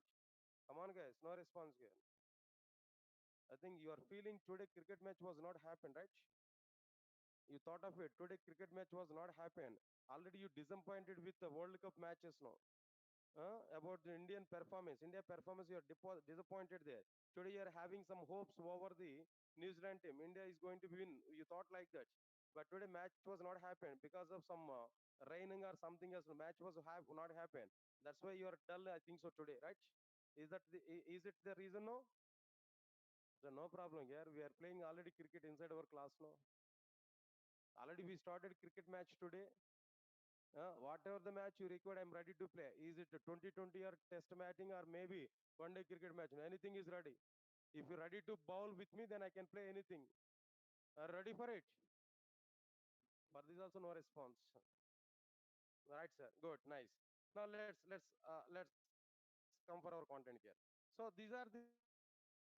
Come on, guys. No response here. I think you are feeling today cricket match was not happened, right? You thought of it. Today cricket match was not happened. Already you disappointed with the World Cup matches now. About the Indian performance. India performance, you are disappointed there. Today you are having some hopes over the New Zealand team. India is going to win. You thought like that. But today match was not happened because of some raining or something else. The match was not happened. That's why you are dull, I think so today, right? Is it the reason no? So no problem here. We are playing already cricket inside our class now. Already we started cricket match today. Whatever the match you require, I'm ready to play. Is it a 2020 or test matching or maybe one day cricket match? Anything is ready. If you're ready to bowl with me, then I can play anything. Ready for it? For this also no response. Right, sir. Good, nice. Now let's come for our content here. So these are the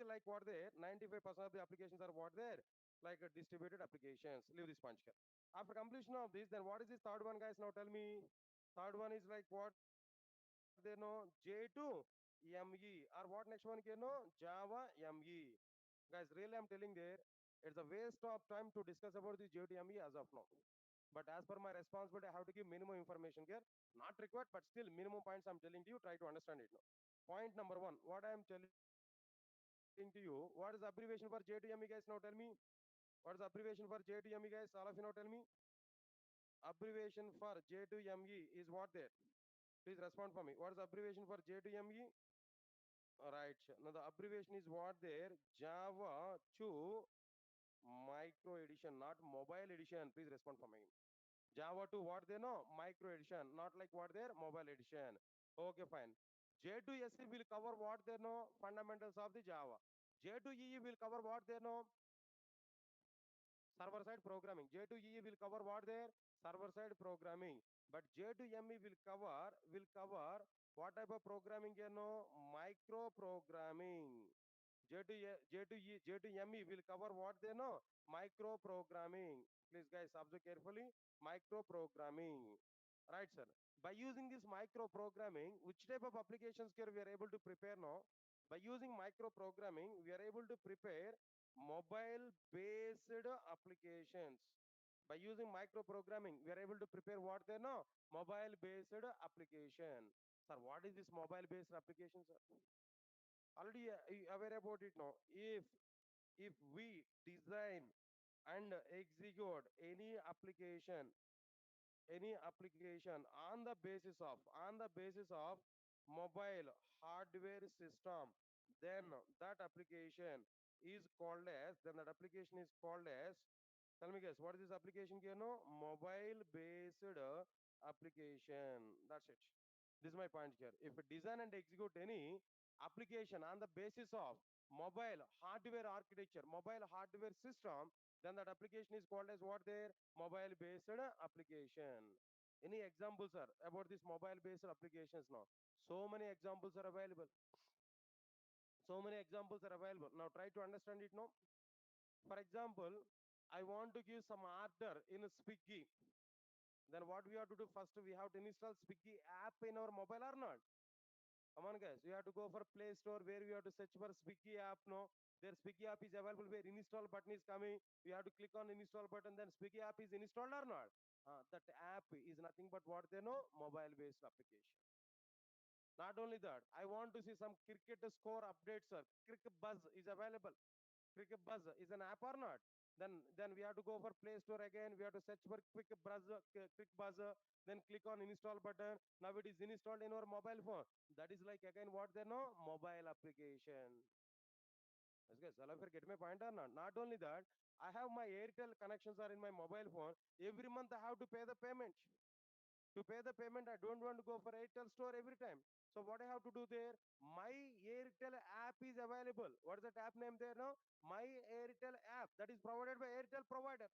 like what there. 95% of the applications are what there, like distributed applications. Leave this punch here. After completion of this, then what is this third one, guys? Now tell me. Third one is like what they know J2 ME or what next one can know Java ME. Guys, really I'm telling there, it's a waste of time to discuss about the J2 ME as of now. But as per my responsibility, I have to give minimum information here. Not required, but still minimum points I'm telling to you. Try to understand it now. Point number one, what I am telling to you, what is the abbreviation for J2ME, guys? Now tell me. What is the abbreviation for J2ME, guys? All of you now tell me. Abbreviation for J2ME is what there? Please respond for me. What is the abbreviation for J2ME? Right. Now the abbreviation is what there? Java 2 micro edition, not mobile edition. Please respond for me. Java 2 what they know? Micro edition, not like what there? Mobile edition. Okay, fine. J2SE will cover what they know? Fundamentals of the Java. J2EE will cover what they know? Server side programming. J2EE will cover what there? Server side programming. But J2ME will cover what type of programming you know? Micro programming. J2ME will cover what they know? Micro programming. Please guys observe carefully. Micro programming. Right, sir. By using this micro programming, which type of applications here we are able to prepare now? By using micro programming, we are able to prepare mobile based applications. By using micro programming, we are able to prepare what they know? Mobile based application. Sir, what is this mobile based application, sir? Already aware about it now. If we design and execute any application on the basis of mobile hardware system, then that application is called as, then that application is called as, tell me guys, what is this application here? No, mobile based application. That's it. This is my point here. If you design and execute any application on the basis of mobile hardware architecture, mobile hardware system, then that application is called as what there? Mobile based application. Any examples are about this mobile based applications now? So many examples are available. So many examples are available. Now try to understand it now. For example, I want to give some order in Swiggy. Then what we have to do first? We have to install Swiggy app in our mobile or not? Come on, guys. We have to go for Play Store where we have to search for Swiggy app. No, their Swiggy app is available where install button is coming. We have to click on install button. Then Swiggy app is installed or not? That app is nothing but what they know, mobile based application. Not only that, I want to see some cricket score updates, sir. Cricket Buzz is available. Cricket Buzz is an app or not? Then we have to go for Play Store again. We have to search for Quick Buzz. Then click on install button. Now it is installed in our mobile phone. That is like again what they know, mobile application. Yes, guys, all of you get my point or not? Not only that, I have my Airtel connections are in my mobile phone. Every month I have to pay the payment. To pay the payment, I don't want to go for Airtel store every time. So what I have to do there? My Airtel app is available. What is that app name there now? My Airtel app that is provided by Airtel provider.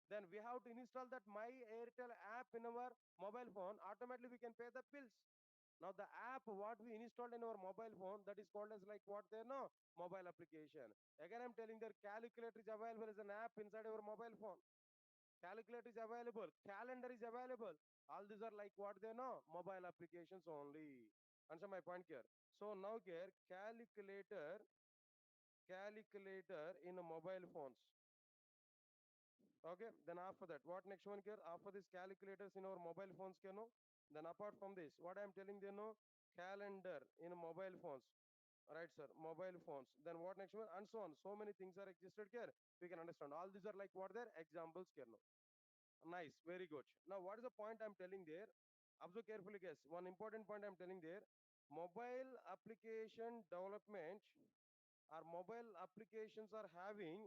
Then we have to install that My Airtel app in our mobile phone. Automatically we can pay the bills. Now the app what we installed in our mobile phone that is called as like what there no mobile application. Again I'm telling that calculator is available as an app inside our mobile phone. Calculator is available, calendar is available. All these are like what they know, mobile applications only. Answer my point here. So now here, calculator in mobile phones. Okay, then after that, what next one here? After this calculators in our mobile phones, you know. Then apart from this, what I am telling you know, calendar in mobile phones. Right, sir. Mobile phones. Then what next one? And so on. So many things are existed here. We can understand. All these are like what their examples here now. Nice, very good. Now, what is the point I'm telling there? Observe carefully, guys. One important point I'm telling there. Mobile application development or mobile applications are having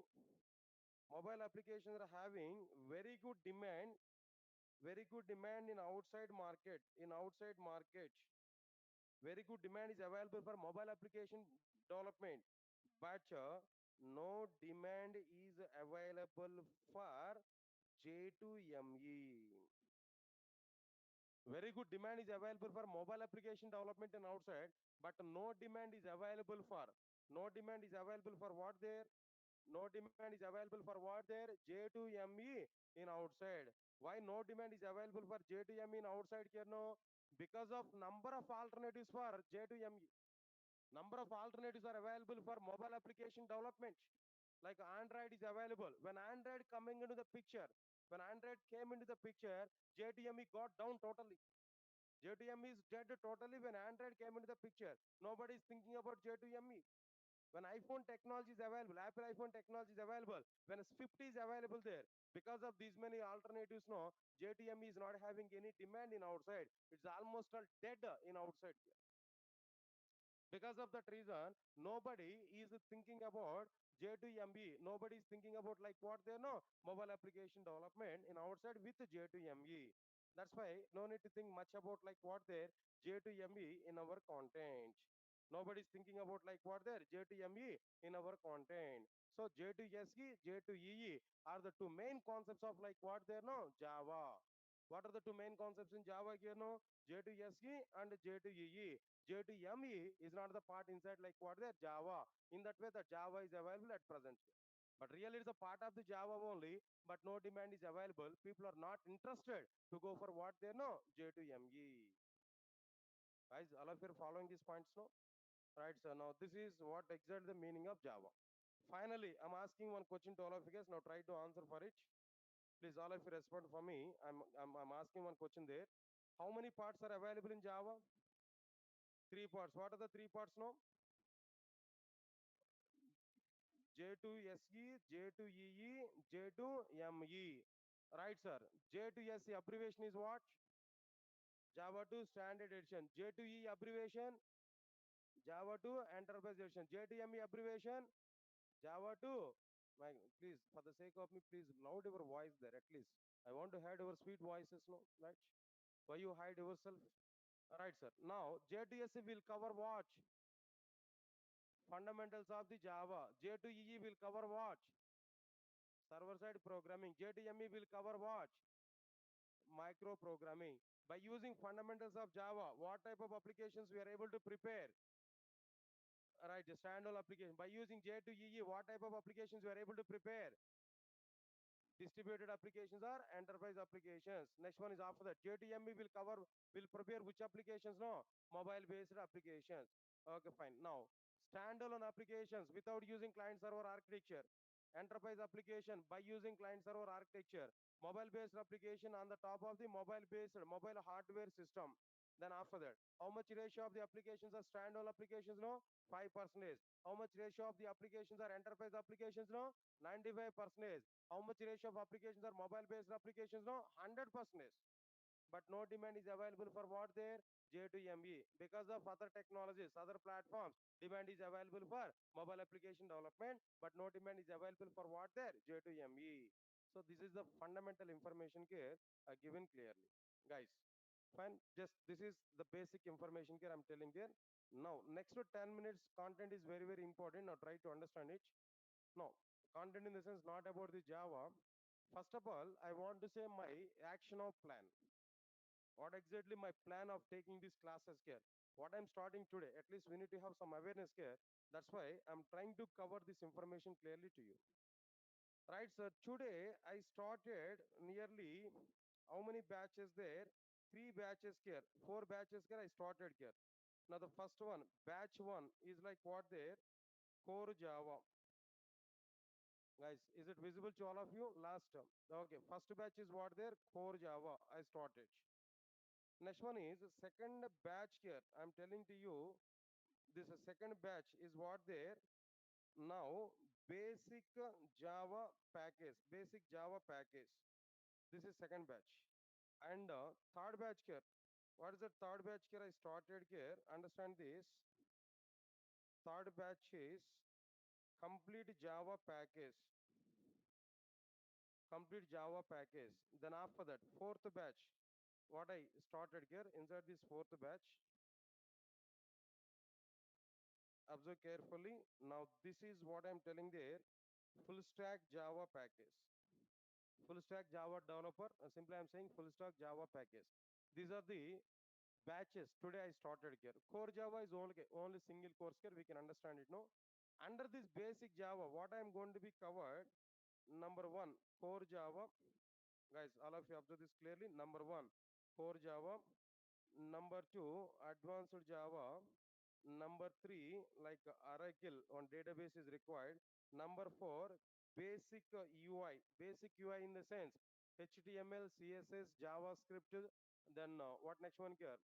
very good demand in outside market. In outside market, very good demand is available for mobile application development, but no demand is available for J2ME. Very good demand is available for mobile application development and outside, but no demand is available for. No demand is available for what there? No demand is available for what there? J2ME in outside. Why no demand is available for J2ME in outside here? No, because of number of alternatives for J2ME. Number of alternatives are available for mobile application development. Like Android is available. When Android coming into the picture, when Android came into the picture, J2ME got down totally. J2ME is dead totally when Android came into the picture. Nobody is thinking about J2ME. When iPhone technology is available, Apple iPhone technology is available, when 50 is available there, because of these many alternatives, no, J2ME is not having any demand in outside. It's almost all dead in outside. Because of that reason, nobody is thinking about J2ME. Nobody is thinking about like what they know, mobile application development in outside with J2ME. That's why no need to think much about like what their J2ME in our content. Nobody is thinking about like what their J2ME in our content. So J2SE, J2EE are the two main concepts of like what they know, Java. What are the two main concepts in Java here? No, J2SE and J2EE. J2ME is not the part inside like what the Java. In that way, the Java is available at present here. But really, it's a part of the Java only, but no demand is available. People are not interested to go for what they know, J2ME. Guys, all of you are following these points now? Right, so now this is what exactly the meaning of Java. Finally, I'm asking one question to all of you guys. Now try to answer for it. Please, all of you respond for me. I'm asking one question there. How many parts are available in Java? Three parts. What are the three parts now? J2SE, J2EE, J2ME. Right, sir. J2SE abbreviation is what? Java 2 standard edition. J2E abbreviation, Java 2 enterprise edition. J2ME abbreviation, Java 2. My, please, for the sake of me, please loud your voice there at least. I want to hear your sweet voices, no? Right? Why you hide yourself? Right, sir. Now, J2SE will cover what? Fundamentals of the Java. J2EE will cover what? Server side programming. J2ME will cover what? Micro programming. By using fundamentals of Java, what type of applications we are able to prepare? Right, standalone application. By using J2EE, what type of applications we are able to prepare? Distributed applications or enterprise applications. Next one is after that. J2ME will cover, will prepare which applications? No, mobile based applications. Okay, fine. Now, standalone applications without using client server architecture. Enterprise application by using client server architecture. Mobile based application on the top of the mobile based mobile hardware system. Then after that, how much ratio of the applications are standalone applications? No, 5%. How much ratio of the applications are enterprise applications? No, 95%. How much ratio of applications are mobile based applications? No, 100%. But no demand is available for what there? J2ME. Because of other technologies, other platforms, demand is available for mobile application development, but no demand is available for what there? J2ME. So this is the fundamental information here given clearly. Guys, fine. Just this is the basic information here I'm telling here. Now, next to 10 minutes content is very, very important. Now try to understand it. No, content in the sense not about the Java. First of all, I want to say my action of plan. What exactly my plan of taking these classes here? What I'm starting today, at least we need to have some awareness here. That's why I'm trying to cover this information clearly to you. Right, sir. Today I started nearly how many batches there? Three batches here, four batches here. I started here. Now the first one, batch one, is like what there? Core Java. Guys, is it visible to all of you? Last term. Okay, first batch is what there? Core Java. I started. Next one is second batch here. I'm telling to you, this second batch is what there. Now, basic Java package. Basic Java package. This is second batch. And third batch here. What is the third batch here? I started here. Understand this. Third batch is complete Java package. Complete Java package. Then after that, fourth batch, what I started here, inside this fourth batch, observe carefully. Now, this is what I'm telling there, full stack Java package. Full stack Java developer, simply I'm saying full stack Java package. These are the batches. Today I started here. Core Java is only single course here, we can understand it, no? Under this basic Java, what I'm going to be covered, number one, core Java. Guys, all of you observe this clearly. Number one, core Java. Number two, advanced Java. Number three, like Oracle on database is required. Number four, basic UI. Basic UI in the sense HTML, CSS, JavaScript. Then what next one here?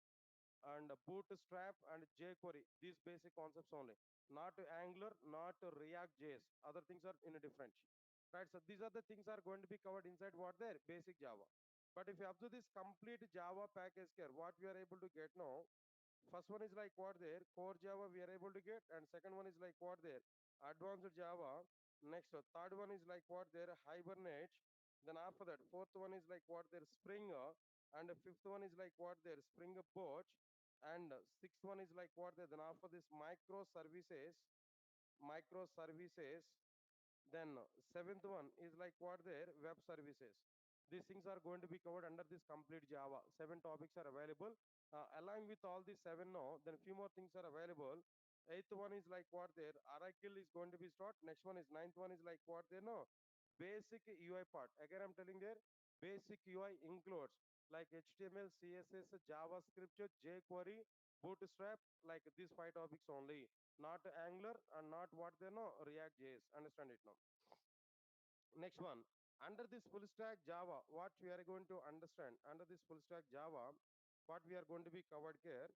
And Bootstrap and jQuery. These basic concepts only. Not Angular, not React.js. Other things are in a different. Right. So these are the things are going to be covered inside what there basic Java. But if you observe this complete Java package here, what we are able to get now, first one is like what there, core Java we are able to get, and second one is like what there, advanced Java. Next, third one is like what there, Hibernate. Then after that, fourth one is like what there, Spring, and the fifth one is like what there, Spring Boot, and sixth one is like what there. Then after this, microservices, then seventh one is like what there, web services. These things are going to be covered under this complete Java. Seven topics are available. Along with all these seven now, then few more things are available. Eighth one is like what there, Oracle is going to be start. Next one is ninth one is like what there, no, basic UI part. Again, I'm telling there, basic UI includes like HTML, CSS, JavaScript, jQuery, Bootstrap, like these five topics only. Not Angular and not what they know, React.js. Understand it now. Next one, under this full stack Java, what we are going to understand under this full stack Java, what we are going to be covered here,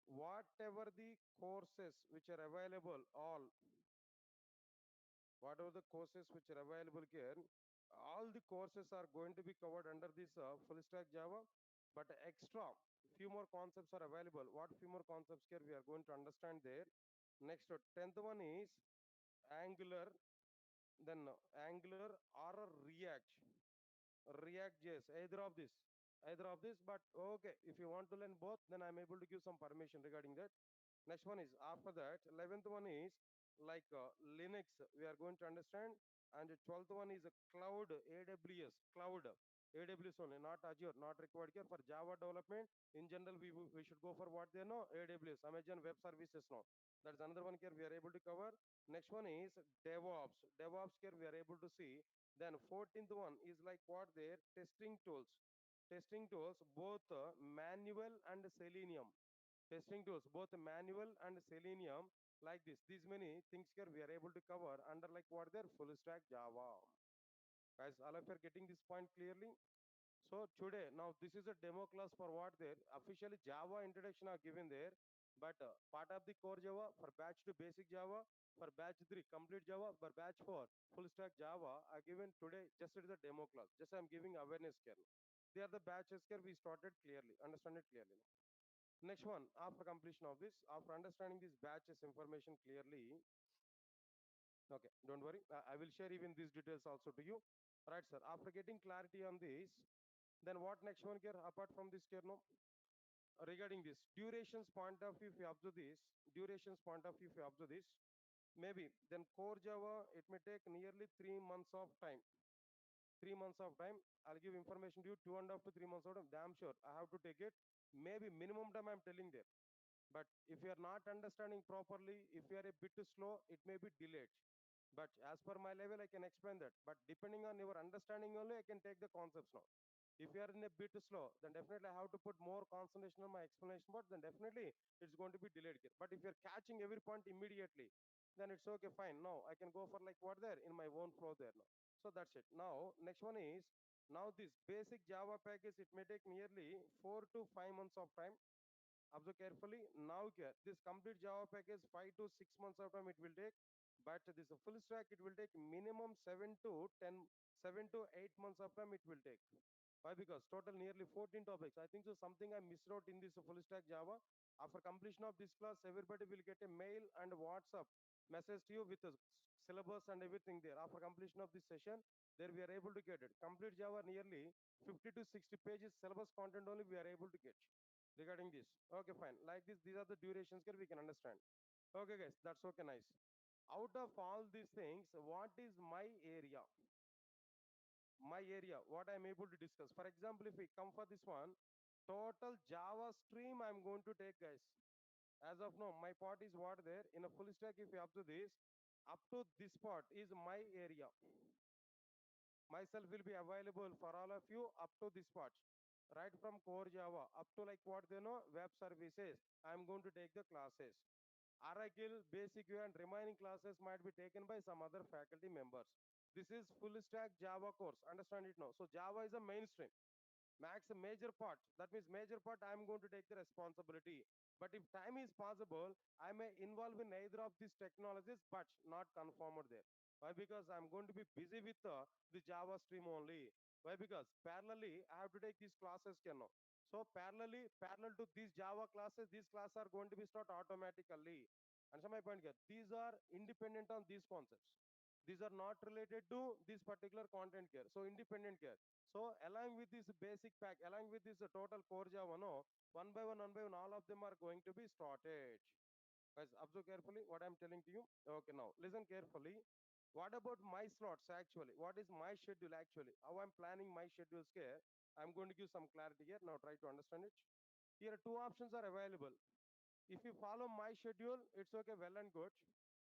whatever the courses which are available, all whatever the courses which are available here, all the courses are going to be covered under this full stack Java. But extra, few more concepts are available. What few more concepts here we are going to understand there. Next, 10th one is Angular, then Angular or a React. React JS, either of this. But okay, if you want to learn both, then I'm able to give some permission regarding that. Next one is after that, 11th one is like Linux, we are going to understand. And the 12th one is a cloud, AWS, cloud, AWS only, not Azure, not required here for Java development. In general, we should go for what they know, AWS, Amazon Web Services now. That's another one here we are able to cover. Next one is DevOps. DevOps here we are able to see. Then 14th one is like what their testing tools. Testing tools, both manual and Selenium. Testing tools, both manual and Selenium, like this. These many things here we are able to cover under like what their full stack Java. Guys, all of you are getting this point clearly? So today, now this is a demo class for what there. Officially Java introduction are given there, but part of the core Java for batch 2 basic Java, for batch 3 complete Java, for batch 4 full stack Java are given today. Just it is a demo class. Just I'm giving awareness here. They are the batches here we started clearly. Understand it clearly. Next one, after completion of this, after understanding this batches information clearly, okay, don't worry. I will share even these details also to you. Right, sir. After getting clarity on this, then what next one here apart from this here, no? Regarding this durations point of view, if you observe this, durations point of view, if you observe this, maybe then core Java, it may take nearly 3 months of time. 3 months of time. I'll give information to you, 2.5 to 3 months of time. Damn sure. I have to take it. Maybe minimum time I'm telling there. But if you are not understanding properly, if you are a bit slow, it may be delayed. But as per my level, I can explain that. But depending on your understanding only, I can take the concepts now. If you are in a bit slow, then definitely I have to put more concentration on my explanation, but then definitely it's going to be delayed here. But if you're catching every point immediately, then it's okay, fine. Now I can go for like what there in my own flow there now. So that's it. Now, next one is, now this basic Java package, it may take nearly 4 to 5 months of time. Observe carefully. Now here, this complete Java package 5 to 6 months of time it will take, but this full stack it will take minimum 7 to 8 months of time it will take. Why? Because total nearly 14 topics. I think so something I missed out in this full stack Java. After completion of this class, everybody will get a mail and WhatsApp message to you with a syllabus and everything there. After completion of this session, there we are able to get it. Complete Java nearly 50 to 60 pages syllabus content only we are able to get regarding this. Okay, fine. Like this, these are the durations here we can understand. Okay, guys, that's okay, nice. Out of all these things, what is my area? My area, what I'm able to discuss. For example, if we come for this one, total Java stream I'm going to take, guys. As of now, my part is what there in a full stack. If you observe this, up to this part is my area. Myself will be available for all of you up to this part, right from core Java up to like what they know web services. I'm going to take the classes. Oracle, Basic UI, and remaining classes might be taken by some other faculty members. This is full stack Java course. Understand it now. So Java is a mainstream. Max a major part. That means major part I am going to take the responsibility. But if time is possible, I may involve in either of these technologies, but not conformed there. Why? Because I'm going to be busy with the Java stream only. Why? Because parallelly I have to take these classes can now. So parallel to these Java classes, these classes are going to be start automatically. And so my point here, these are independent on these concepts. These are not related to this particular content here. So independent here. So along with this basic pack, along with this total core Java, no, one by one, all of them are going to be started. Guys, observe carefully what I'm telling to you. Okay, now listen carefully. What about my slots actually? What is my schedule actually? How I'm planning my schedules here? I'm going to give some clarity here. Now try to understand it. Here, two options are available. If you follow my schedule, it's okay, well and good.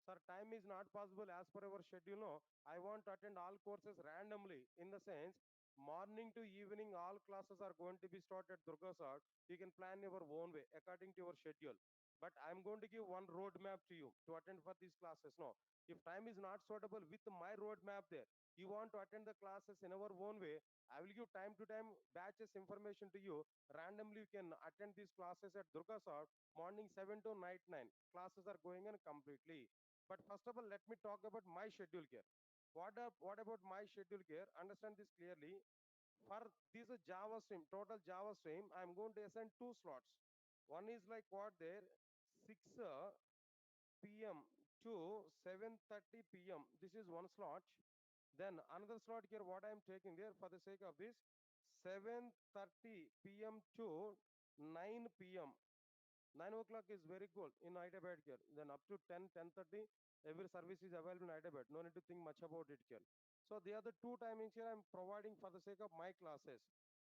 Sir, time is not possible as per our schedule. No, I want to attend all courses randomly. In the sense, morning to evening, all classes are going to be started. Durga sir, you can plan your own way according to your schedule. But I'm going to give one roadmap to you to attend for these classes. No, if time is not suitable with my roadmap there, you want to attend the classes in our own way. I will give time to time batches information to you. Randomly, you can attend these classes at Durga sir morning 7 to night 9. Classes are going on completely. But first of all, let me talk about my schedule here. What about my schedule here? Understand this clearly. For this Java stream, total Java stream, I'm going to assign two slots. One is like what there, 6 p.m. to 7:30 p.m. This is one slot. Then another slot here, what I am taking there for the sake of this, 7:30 p.m. to 9 p.m. 9 o'clock is very good in Hyderabad here. Then up to 10, 10:30, every service is available in Hyderabad. No need to think much about it here. So the other two timings here I'm providing for the sake of my classes.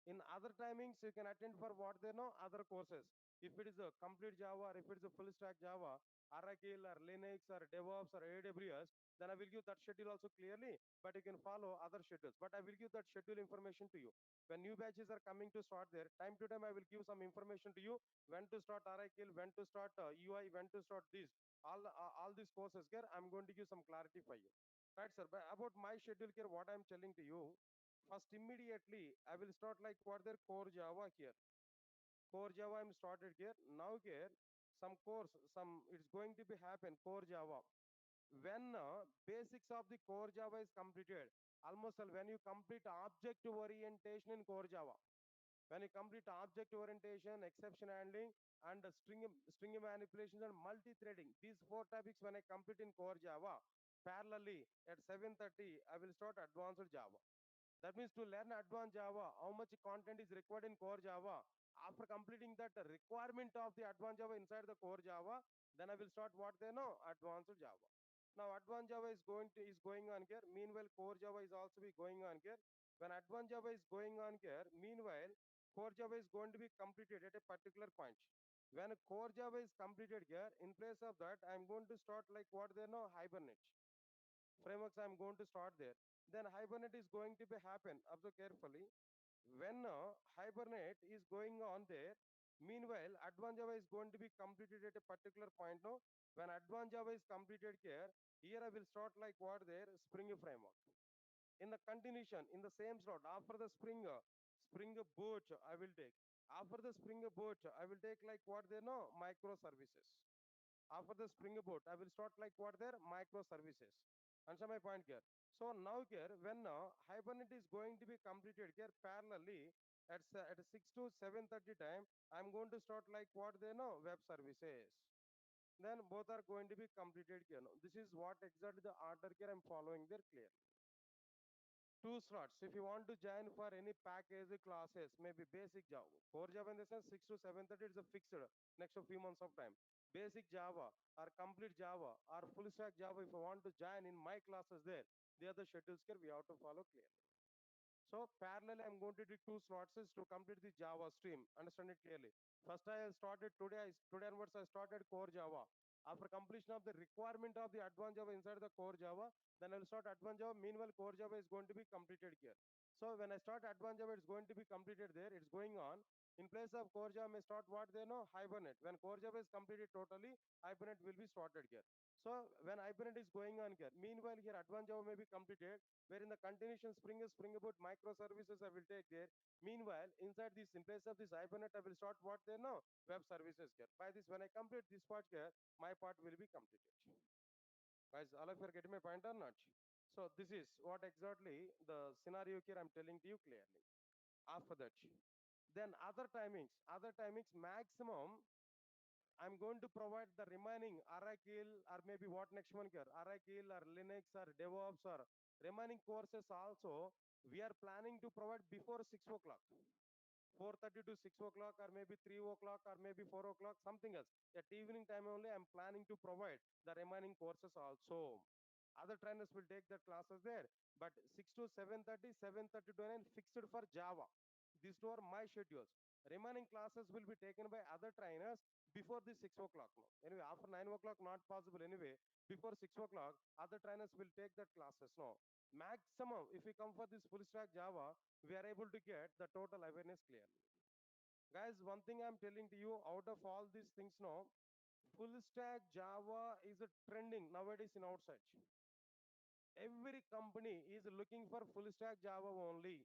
In other timings, you can attend for what they know, other courses. If it is a complete Java or if it is a full stack Java, Oracle or Linux or DevOps or AWS, then I will give that schedule also clearly, but you can follow other schedules. But I will give that schedule information to you. When new batches are coming to start there, time to time I will give some information to you when to start Oracle, when to start UI, when to start this. All these courses here, I'm going to give some clarity for you. Right, sir. But about my schedule here, what I'm telling to you, first immediately I will start like what their core Java here. Core Java I'm started here. Now here, some course, some it's going to be happen, core Java. When basics of the core Java is completed, almost when you complete object orientation in core Java, when you complete object orientation, exception handling, and string manipulations and multi-threading, these four topics when I complete in core Java, parallelly at 7:30, I will start advanced Java. That means to learn advanced Java, how much content is required in core Java. After completing that requirement of the advanced Java inside the core Java, then I will start what they know, advanced Java. Now advanced Java is going on here. Meanwhile, core Java is also be going on here. When advanced Java is going on here, meanwhile, core Java is going to be completed at a particular point. When core Java is completed here, in place of that, I'm going to start like what they know, Hibernate frameworks. I'm going to start there. Then Hibernate is going to be happen. Observe carefully. When Hibernate is going on there, meanwhile, advanced Java is going to be completed at a particular point. No, when advanced Java is completed here I will start like what there, Spring framework. In the continuation, in the same slot, after the Spring Boot, I will take. After the Spring Boot, I will take like what they know, microservices. After the Spring Boot, I will start like what there, microservices. Answer my point here. So now here, when Hibernate is going to be completed here parallelly at 6 to 7:30 time, I'm going to start like what they know, web services. Then both are going to be completed here. No? This is what exactly the order here I'm following there clearly. Two slots. If you want to join for any package classes, maybe basic Java, core Java in the sense 6 to 7:30 is a fixed next a few months of time. Basic Java or complete Java or full stack Java, if you want to join in my classes there, the other schedules here we have to follow clearly. So parallel, I'm going to do two slots is to complete the Java stream. Understand it clearly. First, I started today. Today onwards, I started core Java. After completion of the requirement of the advanced Java inside the core Java, then I'll start advanced Java. Meanwhile, core Java is going to be completed here. So when I start advanced Java, it's going to be completed there. It's going on. In place of core Java, may start what they know, Hibernate. When core Java is completed totally, Hibernate will be started here. So when Hibernate is going on here, meanwhile here advanced Java may be completed, where in the continuation Spring Boot microservices I will take there. Meanwhile, inside this, in place of this Hibernate, I will start what they know, web services here. By this, when I complete this part here, my part will be completed. Guys, all of you are getting my point or not? So this is what exactly the scenario here I'm telling to you clearly. After that, then other timings maximum I'm going to provide the remaining Oracle or maybe what next one here, Oracle or Linux or DevOps or remaining courses also, we are planning to provide before 6 o'clock. 4:30 to 6 o'clock or maybe 3 o'clock or maybe 4 o'clock, something else. At evening time only, I'm planning to provide the remaining courses also. Other trainers will take their classes there, but 6 to 7:30, 7:30 to 9 fixed for Java. These two are my schedules. Remaining classes will be taken by other trainers before the 6 o'clock. No. Anyway, after 9 o'clock, not possible anyway. Before 6 o'clock, other trainers will take that classes. No. Maximum, if we come for this full stack Java, we are able to get the total awareness clearly. Guys, one thing I'm telling to you, out of all these things now, full stack Java is a trending nowadays in outside. Every company is looking for full stack Java only.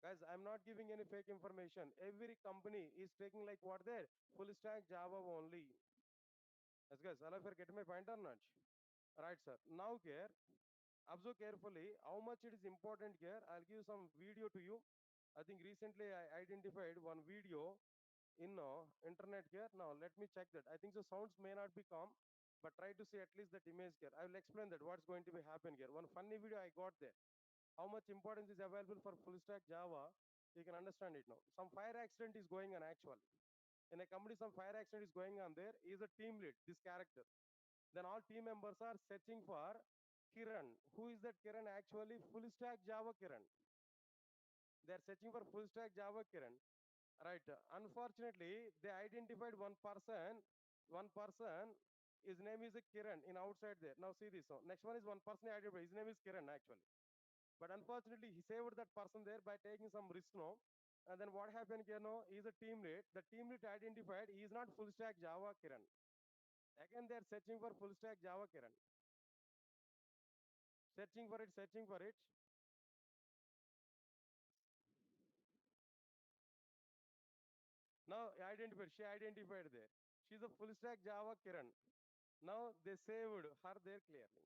Guys, I'm not giving any fake information. Every company is taking like what there, full stack Java only. Yes, guys, all of you are getting my point or not? Right, sir. Now here, Observe carefully how much it is important here. I'll give some video to you. I think recently I identified one video in internet here. Now let me check that. I think the sounds may not be calm, but try to see at least that image here. I will explain that what's going to be happen here. One funny video I got there. How much importance is available for full stack Java? You can understand it now. Some fire accident is going on actually. In a company, some fire accident is going on there. He is a team lead, this character. Then all team members are searching for Kiran. Who is that Kiran? Actually, full stack Java Kiran. They are searching for full stack Java Kiran. Right. Unfortunately, they identified one person. One person. His name is Kiran in outside there. Now see this. So next one is one person identified. His name is Kiran actually. But unfortunately, he saved that person there by taking some risk. No. And then what happened here? No, he is a team lead. The team lead identified he is not full stack Java Kiran. Again, they are searching for full stack Java Kiran. Searching for it, searching for it. Now identified, she identified there. She's a full stack Java Kiran. Now they saved her there clearly.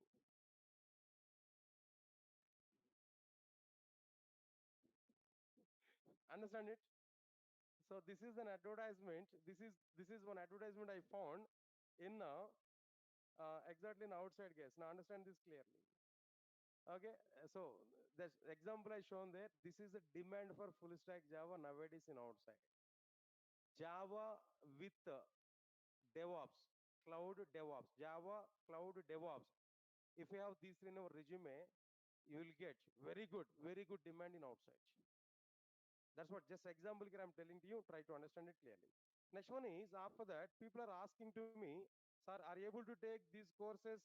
Understand it? So this is an advertisement. This is one advertisement I found in exactly in outside guess. Now understand this clearly. Okay, so the example I shown there. This is the demand for full stack Java nowadays in outside. Java with DevOps, cloud DevOps, Java cloud DevOps. If you have these three in your resume, you will get very good demand in outside. That's what just example here I'm telling to you. Try to understand it clearly. Next one is after that, people are asking to me, sir, are you able to take these courses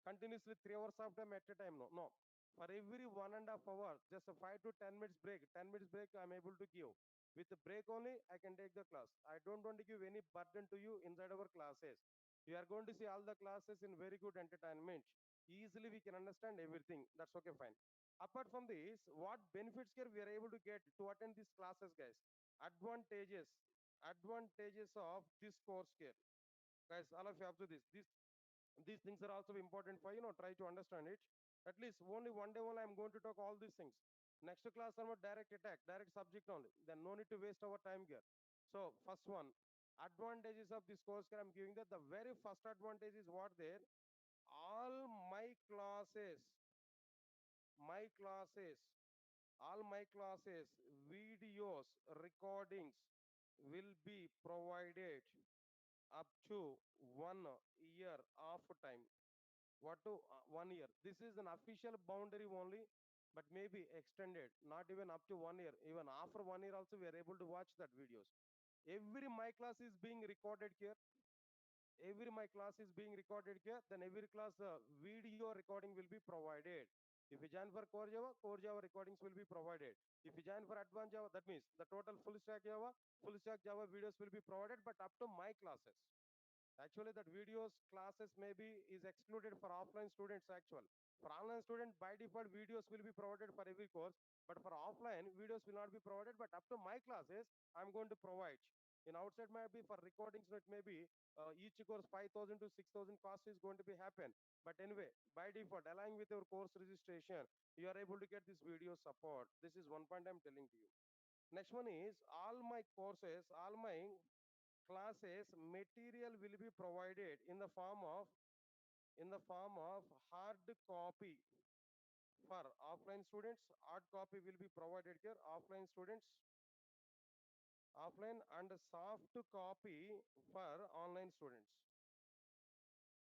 continuously 3 hours of time at a time? No, no. For every 1.5 hours, just a 5 to 10 minutes break. 10 minutes break I'm able to give. With the break only, I can take the class. I don't want to give any burden to you inside our classes. You are going to see all the classes in very good entertainment. Easily we can understand everything. That's okay, fine. Apart from this, what benefits here we are able to get to attend these classes, guys? Advantages of this course here, guys. All of you have to this. These things are also important for try to understand it. At least only one day only I'm going to talk all these things. Next class I'm about direct attack, direct subject only. Then no need to waste our time here. So first one, advantages of this course here I'm giving that the very first advantage is what there. All my classes all my classes videos recordings will be provided up to 1 year of time. What to 1 year? This is an official boundary only, but maybe extended, not even up to 1 year. Even after 1 year also we are able to watch that videos. Every my class is being recorded here. Every my class is being recorded here. Then every class video recording will be provided. If you join for core Java recordings will be provided. If you join for advanced Java, that means the total full stack Java videos will be provided, but up to my classes. Actually, that videos classes maybe is excluded for offline students actual. For online student, by default, videos will be provided for every course. But for offline, videos will not be provided. But up to my classes, I'm going to provide. In outside maybe for recordings, it may be each course 5,000 to 6,000 cost is going to be happen. But anyway, by default, along with your course registration, you are able to get this video support. This is one point I'm telling to you. Next one is all my classes material will be provided in the form of hard copy. For offline students, hard copy will be provided here. Offline students, offline, and soft copy for online students.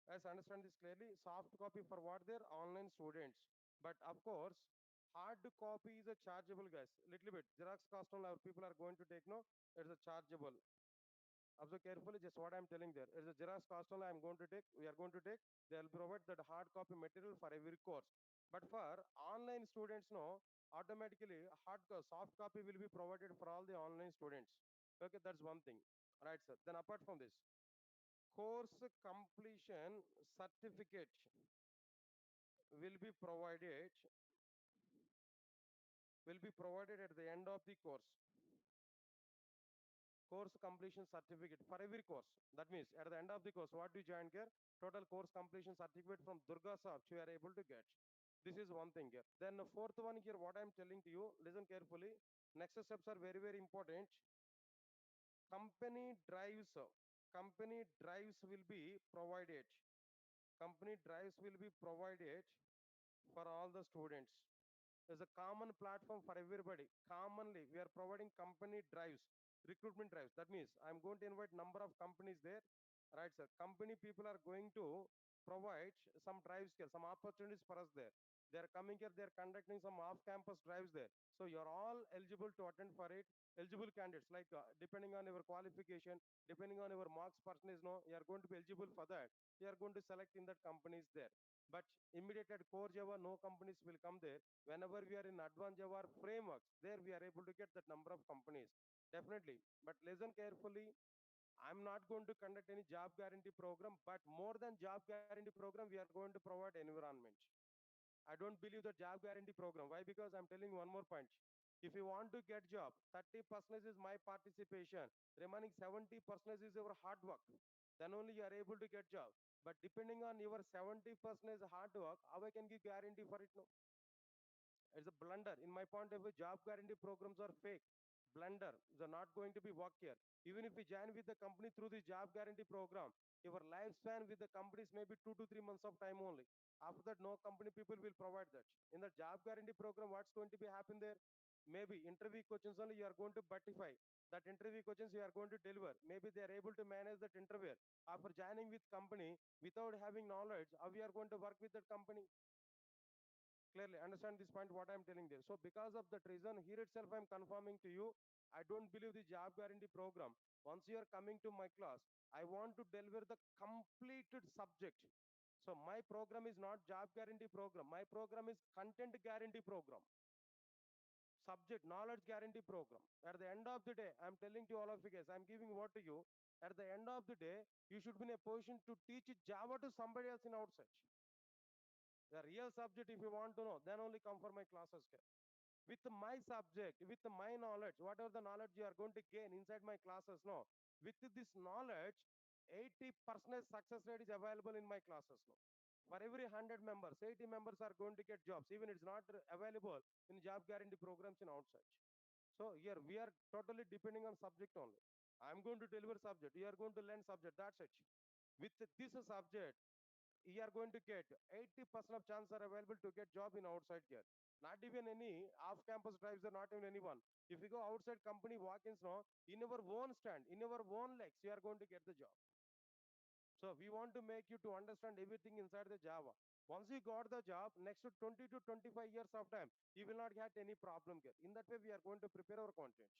Guys, understand this clearly. Soft copy for what? Their online students. But of course, hard copy is a chargeable, guys. Little bit xerox cost on our people are going to take, no, it's a chargeable. Observe carefully just what I'm telling there. It's a Xerox cost only I'm going to take. We are going to take. They'll provide that hard copy material for every course. But for online students, no, automatically soft copy will be provided for all the online students. Okay, that's one thing. Right, sir. Then apart from this, course completion certificate will be provided at the end of the course completion certificate for every course. That means at the end of the course, what do you join here? Total course completion certificate from Durga Shop you are able to get. This is one thing here. Then the fourth one here, what I'm telling to you, listen carefully. Next steps are very, very important. Company drives, company drives will be provided. Company drives will be provided for all the students. There's a common platform for everybody. Commonly, we are providing company drives, recruitment drives. That means I'm going to invite number of companies there, right, sir? Company people are going to provide some drives here, some opportunities for us there. They are coming here, they are conducting some off-campus drives there. So you're all eligible to attend for it. Eligible candidates, like depending on your qualification, depending on your marks percentage, no, you are going to be eligible for that. You are going to select in that companies there. But immediate at core Java, no companies will come there. Whenever we are in advanced Java frameworks, there we are able to get that number of companies. Definitely. But listen carefully. I'm not going to conduct any job guarantee program, but more than job guarantee program, we are going to provide environment. I don't believe the job guarantee program. Why? Because I'm telling one more point. If you want to get job, 30% is my participation. Remaining 70% is your hard work. Then only you are able to get job. But depending on your 70% hard work, how I can give guarantee for it? No. It's a blunder. In my point of view, job guarantee programs are fake. Blunder. They're not going to be work here. Even if we join with the company through the job guarantee program, your lifespan with the companies may be 2 to 3 months of time only. After that, no company people will provide that. In the job guarantee program, what's going to be happen there? Maybe interview questions only you are going to buttify. That interview questions you are going to deliver. Maybe they are able to manage that interview. After joining with company without having knowledge, how we are going to work with that company? Clearly understand this point what I'm telling there. So because of that reason, here itself I'm confirming to you, I don't believe the job guarantee program. Once you are coming to my class, I want to deliver the completed subject. So my program is not job guarantee program. My program is content guarantee program, subject knowledge guarantee program. At the end of the day, I'm telling to all of you guys, I'm giving what to you. At the end of the day, you should be in a position to teach Java to somebody else in outside. The real subject, if you want to know, then only come for my classes here. With my subject, with my knowledge, whatever the knowledge you are going to gain inside my classes, no. With this knowledge, 80% success rate is available in my classes, no. For every 100 members, 80 members are going to get jobs, even it's not available in job guarantee programs in outside. So here we are totally depending on subject only. I'm going to deliver subject, you are going to learn subject, that's it. With this subject, you are going to get 80% of chance are available to get job in outside here. Not even any off-campus drives are not even anyone. If you go outside company walk-ins now, in our own stand, in our own legs, you are going to get the job. So we want to make you to understand everything inside the Java. Once you got the job, next to 20 to 25 years of time, you will not get any problem here. In that way, we are going to prepare our content.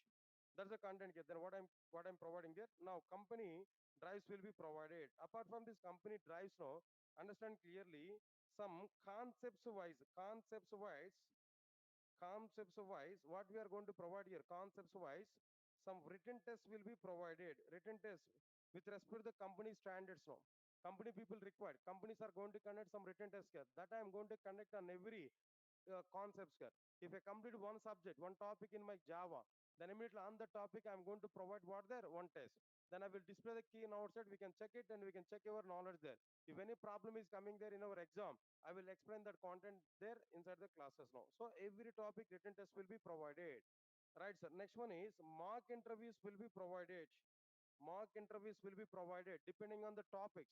That's the content here. Then what I'm providing there. Now company drives will be provided. Apart from this company drives now, understand clearly some concepts wise, what we are going to provide here, concepts wise, some written tests will be provided. Written tests with respect to the company standards now. Company people required. Companies are going to conduct some written tests here. That I am going to conduct on every concepts here. If I complete one subject, one topic in my Java, then immediately on the topic I'm going to provide what there? One test. Then I will display the key in outside, we can check it and we can check our knowledge there. If any problem is coming there in our exam, I will explain that content there inside the classes now. So every topic written test will be provided. Right, sir. Next one is mock interviews will be provided. Mock interviews will be provided depending on the topics.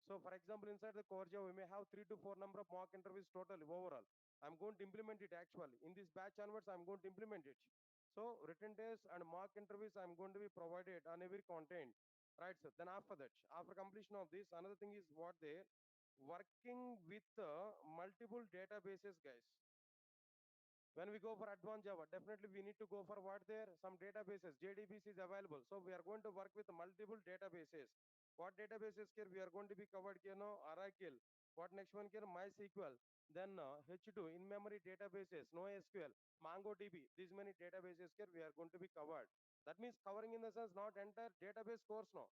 So for example, inside the core Java, we may have 3 to 4 number of mock interviews total overall. I'm going to implement it actually. In this batch onwards, I'm going to implement it. So written tests and mock interviews, I'm going to be provided on every content. Right, sir. Then after that, after completion of this, another thing is what they working with multiple databases, guys. When we go for advanced Java, definitely we need to go for what there? Some databases, JDBC is available. So we are going to work with multiple databases. What databases here we are going to be covered here now? Oracle. What next one here? MySQL. Then H2, in-memory databases, NoSQL, MongoDB. These many databases here we are going to be covered. That means covering in the sense not entire database course now.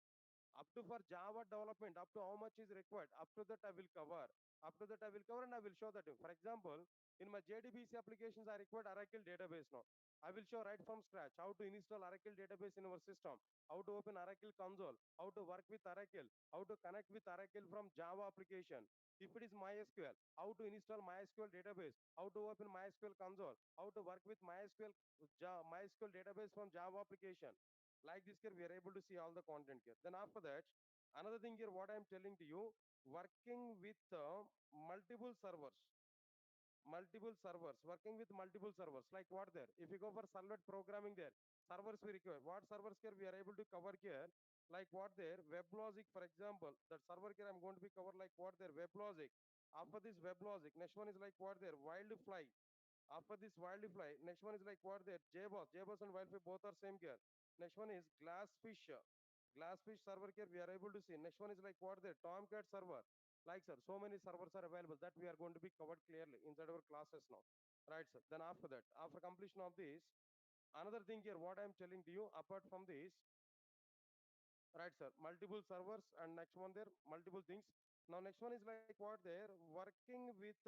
Up to for Java development, up to how much is required, up to that I will cover. Up to that I will cover and I will show that. For example, in my JDBC applications, I required Oracle database now. I will show right from scratch how to install Oracle database in our system, how to open Oracle console, how to work with Oracle, how to connect with Oracle from Java application. If it is MySQL, how to install MySQL database, how to open MySQL console, how to work with MySQL database from Java application. Like this here, we are able to see all the content here. Then after that, another thing here, what I am telling to you, working with multiple servers working with multiple servers, like what there, if you go for servlet programming there, servers we require, what servers here we are able to cover here, like what there, WebLogic for example, that server here I'm going to be covered, like what there, WebLogic. After this WebLogic, next one is like what there, Wildfly. After this Wildfly, next one is like what there, JBoss and Wildfly both are same here. Next one is Glassfish server here we are able to see. Next one is like what there, Tomcat server. Like sir, so many servers are available that we are going to be covered clearly inside our classes now. Right sir. Then after that, after completion of this, another thing here what I am telling to you apart from this, right sir, multiple servers, and next one there multiple things. Now next one is like what there, working with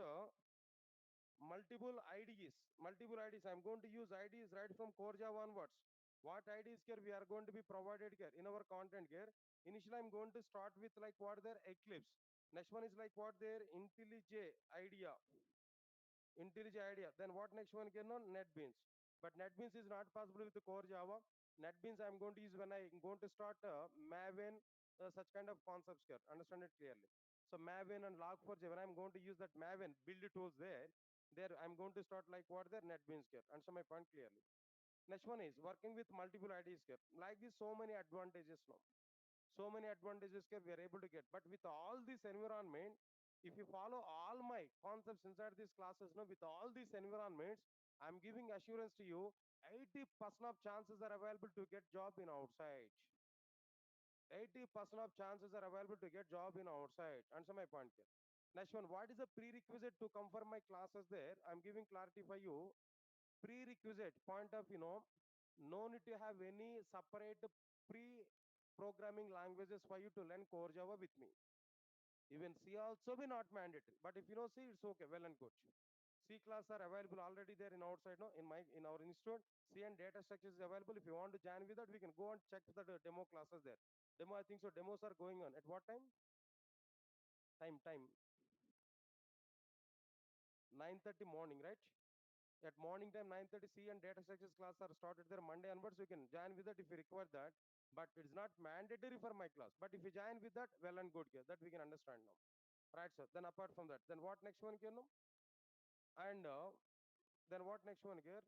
multiple IDs. Multiple IDs. I'm going to use IDs right from core Java onwards. What IDs here we are going to be provided here in our content here. Initially, I'm going to start with like what there, Eclipse. Next one is like what there, IntelliJ idea. Then what next one can know, NetBeans. But NetBeans is not possible with the core Java. NetBeans I'm going to use when I'm going to start Maven, such kind of concepts here. Understand it clearly. So Maven and Log4j, when I'm going to use that Maven build tools there I'm going to start like what there, NetBeans here. Understand my point clearly. Next one is working with multiple IDs here. Like this, so many advantages now. So many advantages here we are able to get. But with all this environment, if you follow all my concepts inside these classes, no, with all these environments, I'm giving assurance to you, 80% of chances are available to get job in outside. 80% of chances are available to get job in outside. Answer my point here. Next one, what is the prerequisite to come for my classes there? I'm giving clarity for you. Prerequisite point of, no need to have any separate pre-programming languages for you to learn core Java with me. Even C also be not mandatory. But if you know C, it's okay, well and good. C class are available already there in outside, no, in our institute. C and data structures is available. If you want to join with that, we can go and check the demo classes there. Demo, I think so. Demos are going on. At what time? Time. 9:30 morning, right? At morning time, 9:30 C and data structures class are started there Monday onwards. You can join with that if you require that. But it's not mandatory for my class. But if you join with that, well and good, here. That we can understand now. Right, sir. Then apart from that, then what next one here now? And then what next one here?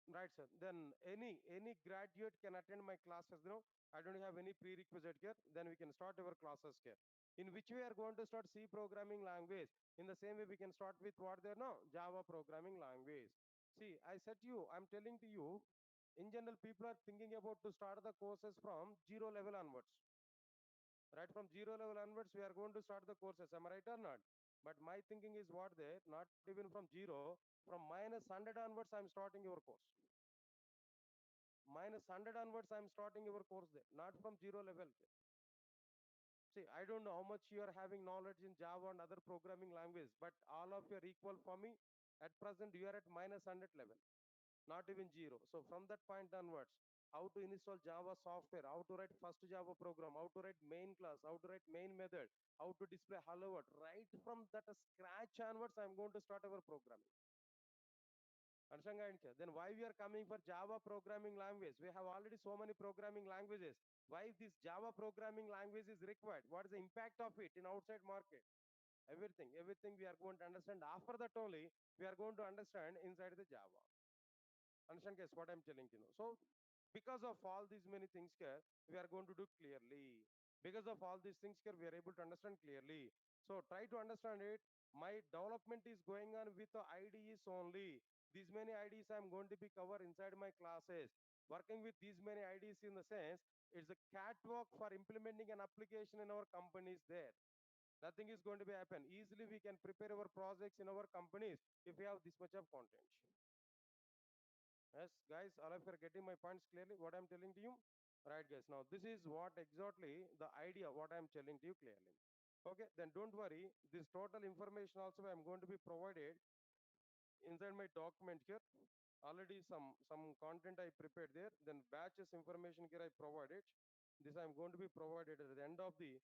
Right, sir. Then any graduate can attend my classes. I don't have any prerequisite here. Then we can start our classes here. In which we are going to start C programming language. In the same way, we can start with what there now, Java programming language. See, I said to you, I'm telling to you, in general, people are thinking about to start the courses from zero level onwards. Right from zero level onwards, we are going to start the courses. Am I right or not? But my thinking is what there, not even from zero, from -100 onwards, I'm starting your course. -100 onwards, I'm starting your course there, not from zero level. See, I don't know how much you are having knowledge in Java and other programming language, but all of you are equal for me. At present, you are at -100 level, not even zero. So from that point onwards, how to install Java software, how to write first Java program, how to write main class, how to write main method, how to display hello world, right from that scratch onwards, I'm going to start our programming. Understand, guys? Then why we are coming for Java programming language? We have already so many programming languages. Why this Java programming language is required? What is the impact of it in outside market? Everything we are going to understand. After that only, we are going to understand inside the Java. Understand, guys, what I'm telling you. So, because of all these many things here, we are going to do clearly. Because of all these things here, we are able to understand clearly. So, try to understand it. My development is going on with the IDEs only. These many IDs I'm going to be covered inside my classes. Working with these many IDs in the sense, it's a catwalk for implementing an application in our companies there. Nothing is going to be happen. Easily we can prepare our projects in our companies if we have this much of content. Yes, guys, all of you are getting my points clearly, what I'm telling to you? Right, guys. Now, this is what exactly the idea, what I'm telling to you clearly. Okay, then don't worry. This total information also I'm going to be provided inside my document here. already some content I prepared there. Then batches information here I provided. This I'm going to be provided at the end of the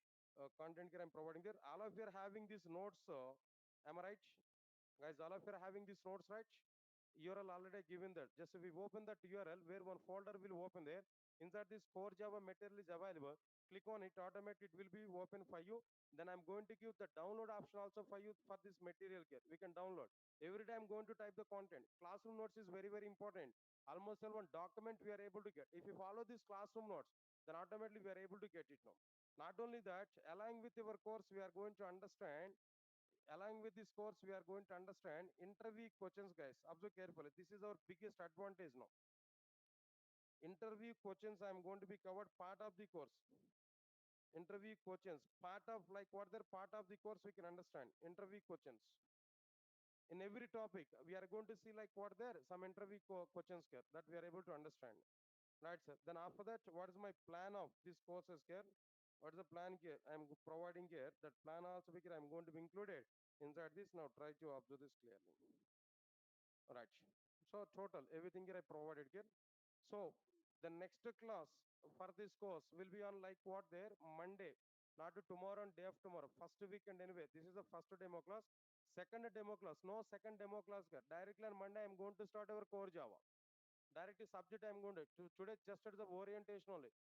content here I'm providing there. All of you are having these notes. Am I right? Guys, all of you are having these notes, right? URL already given that. Just if we open that URL, where one folder will open there. Inside this core Java material is available. Click on it, automatically it will be open for you. Then I'm going to give the download option also for you for this material here. We can download. Every time going to type the content. Classroom notes is very, very important. Almost all one document we are able to get. If you follow these classroom notes, then automatically we are able to get it now. Not only that, along with your course, we are going to understand along with this course we are going to understand interview questions, guys. Observe carefully, this is our biggest advantage now. Interview questions I am going to be covered part of the course. Interview questions part of like what they're part of the course we can understand interview questions in every topic we are going to see like what there some interview questions here that we are able to understand, right sir? Then after that, what is my plan of this courses here? What is the plan here I'm providing here? That plan also because I'm going to be included inside this. Now try to observe this clearly. Right. So total everything here I provided here. So the next class for this course will be on like what there Monday, not tomorrow and day of tomorrow. First weekend anyway. This is the first demo class. Second demo class. No second demo class here. Directly on Monday I'm going to start our core Java. Directly subject I'm going today just it is the orientation only.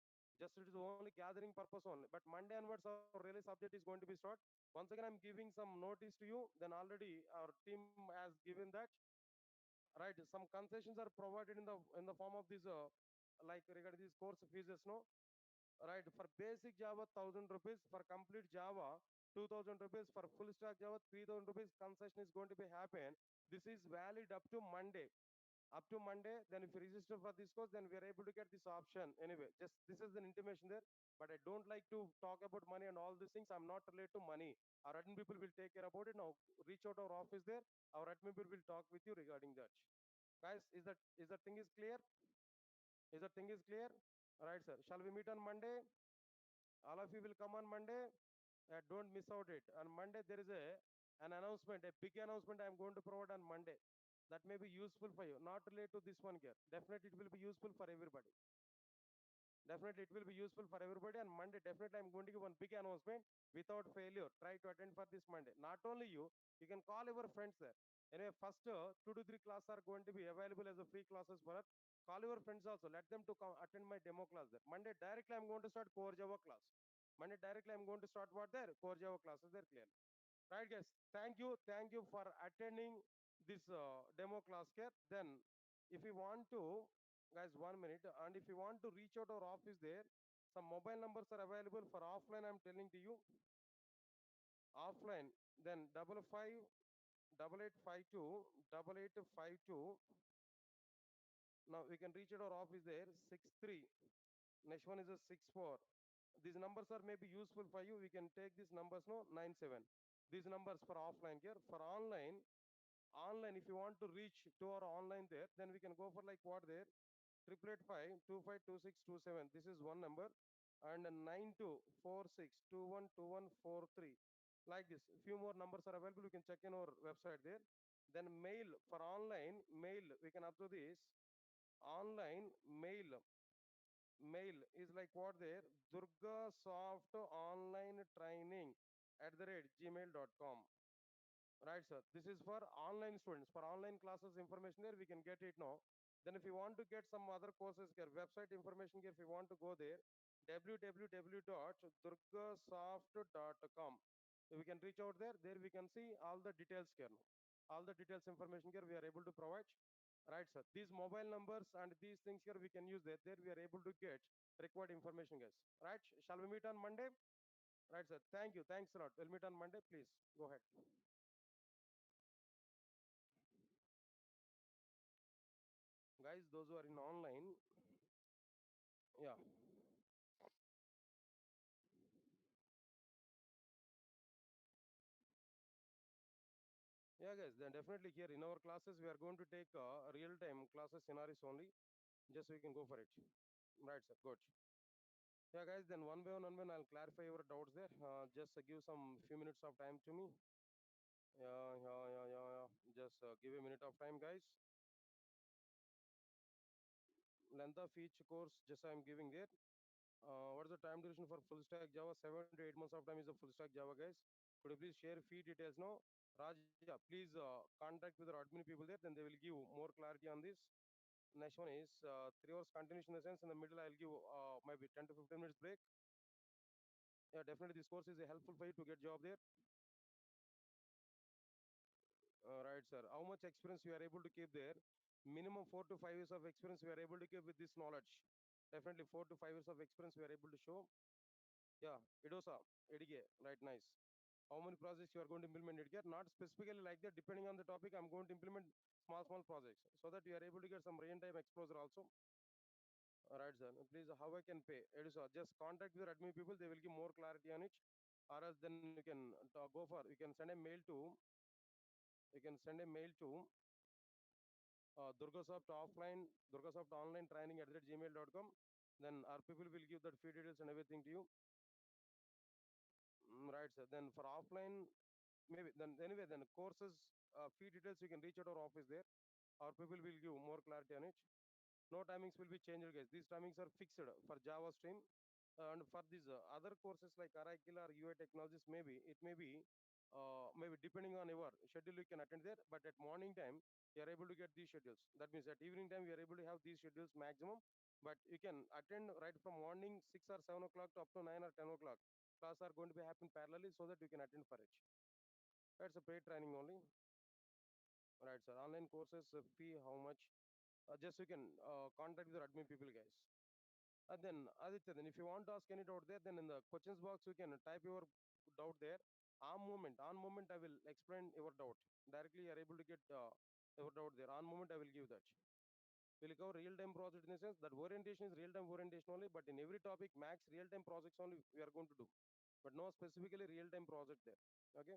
Just it is only gathering purpose only. But Monday onwards our really subject is going to be start. Once again I'm giving some notice to you. Then already our team has given that, right? Some concessions are provided in the form of this like regarding these course fees, no, right? For basic Java 1,000 rupees, for complete Java 2,000 rupees, for full stack Java 3,000 rupees concession is going to be happen. This is valid up to Monday. Up to Monday, then if you register for this course, then we are able to get this option anyway. Just this is an intimation there, but I don't like to talk about money and all these things. I'm not related to money. Our admin people will take care about it. Now reach out our office there. Our admin people will talk with you regarding that. Guys, is that thing is clear? Is that thing is clear? All right, sir. Shall we meet on Monday? All of you will come on Monday. Don't miss out it. On Monday there is an announcement, a big announcement I am going to provide on Monday. That may be useful for you. Not related to this one here. Definitely it will be useful for everybody. Definitely it will be useful for everybody. On Monday, definitely I'm going to give one big announcement without failure. Try to attend for this Monday. Not only you can call your friends there. Anyway, first 2 to 3 classes are going to be available as a free classes for us. Call your friends also. Let them to come attend my demo class there. Monday directly I'm going to start core Java class. Monday directly I'm going to start what there? Core Java classes there clearly. Right, guys. Thank you. Thank you for attending this demo class here. Then, if you want to, guys, 1 minute, and if you want to reach out our office there, some mobile numbers are available for offline. I'm telling to you, offline. Then 55 8852 8852. Now we can reach out our office there. 63. Next one is a 64. These numbers are maybe useful for you. We can take these numbers, no, 97. These numbers for offline here. For online, if you want to reach to our online there, then we can go for like what there, 8885 252627. This is one number, and 9246212143. Like this, few more numbers are available. You can check in our website there. Then mail for online mail. We can observe this online mail is like what there, Durga Soft Online Training at the rate gmail.com. Right, sir. This is for online students. For online classes information there, we can get it now. Then if you want to get some other courses here, website information here, if you want to go there, www.durgasoft.com. We can reach out there. There we can see all the details here now. All the details information here we are able to provide. Right, sir. These mobile numbers and these things here we can use there. There we are able to get required information, guys. Right? Shall we meet on Monday? Right, sir. Thank you. Thanks a lot. We'll meet on Monday. Please go ahead. Guys, those who are in online, yeah. Yeah, guys, then definitely here in our classes, we are going to take real-time classes scenarios only. Just so we can go for it. Right, sir. Good. Yeah, guys, then one by one, I'll clarify your doubts there. Just give some few minutes of time to me. Yeah. Just give a minute of time, guys. length of each course just I'm giving there. What is the time duration for full stack Java? 7 to 8 months of time is the full stack Java, guys. Could you please share fee details now? Raja, please contact with our admin people there, then they will give more clarity on this. Next one is 3 hours continuation in the sense in the middle I'll give maybe 10 to 15 minutes break. Yeah, definitely this course is helpful for you to get job there. Right, sir. How much experience you are able to keep there? Minimum 4 to 5 years of experience we are able to keep with this knowledge. Definitely 4 to 5 years of experience we are able to show. Yeah, Idosa, Edige, right, nice. How many projects you are going to implement it? Get not specifically like that. Depending on the topic, I'm going to implement small projects so that you are able to get some real-time exposure also. All right, sir. Please, how I can pay? Idosa, just contact your admin people. They will give more clarity on it. Or else then you can go for. You can send a mail to. You can send a mail to Durgasoft offline, Durgasoft online training at gmail.com. Then our people will give that fee details and everything to you. Right, sir. Then for offline, maybe then anyway, then courses, fee details you can reach out our office there. Our people will give more clarity on it. No timings will be changed, guys. These timings are fixed for Java stream. And for these other courses like Oracle or UI technologies, maybe it may be maybe depending on your schedule you can attend there. But at morning time, you are able to get these schedules. That means at evening time, you are able to have these schedules maximum. But you can attend right from morning 6 or 7 o'clock to up to 9 or 10 o'clock. Class are going to be happen parallelly so that you can attend for it. That's a paid training only. Right, sir. Online courses fee how much? Just you can contact with your admin people, guys. And then Aditya, then if you want to ask any doubt there, then in the questions box you can type your doubt there. On moment I will explain your doubt. Directly you are able to get your doubt there. On moment I will give that. We'll cover real-time project in the sense that orientation is real-time orientation only, but in every topic, max real-time projects only we are going to do, but no specifically real-time project there. Okay.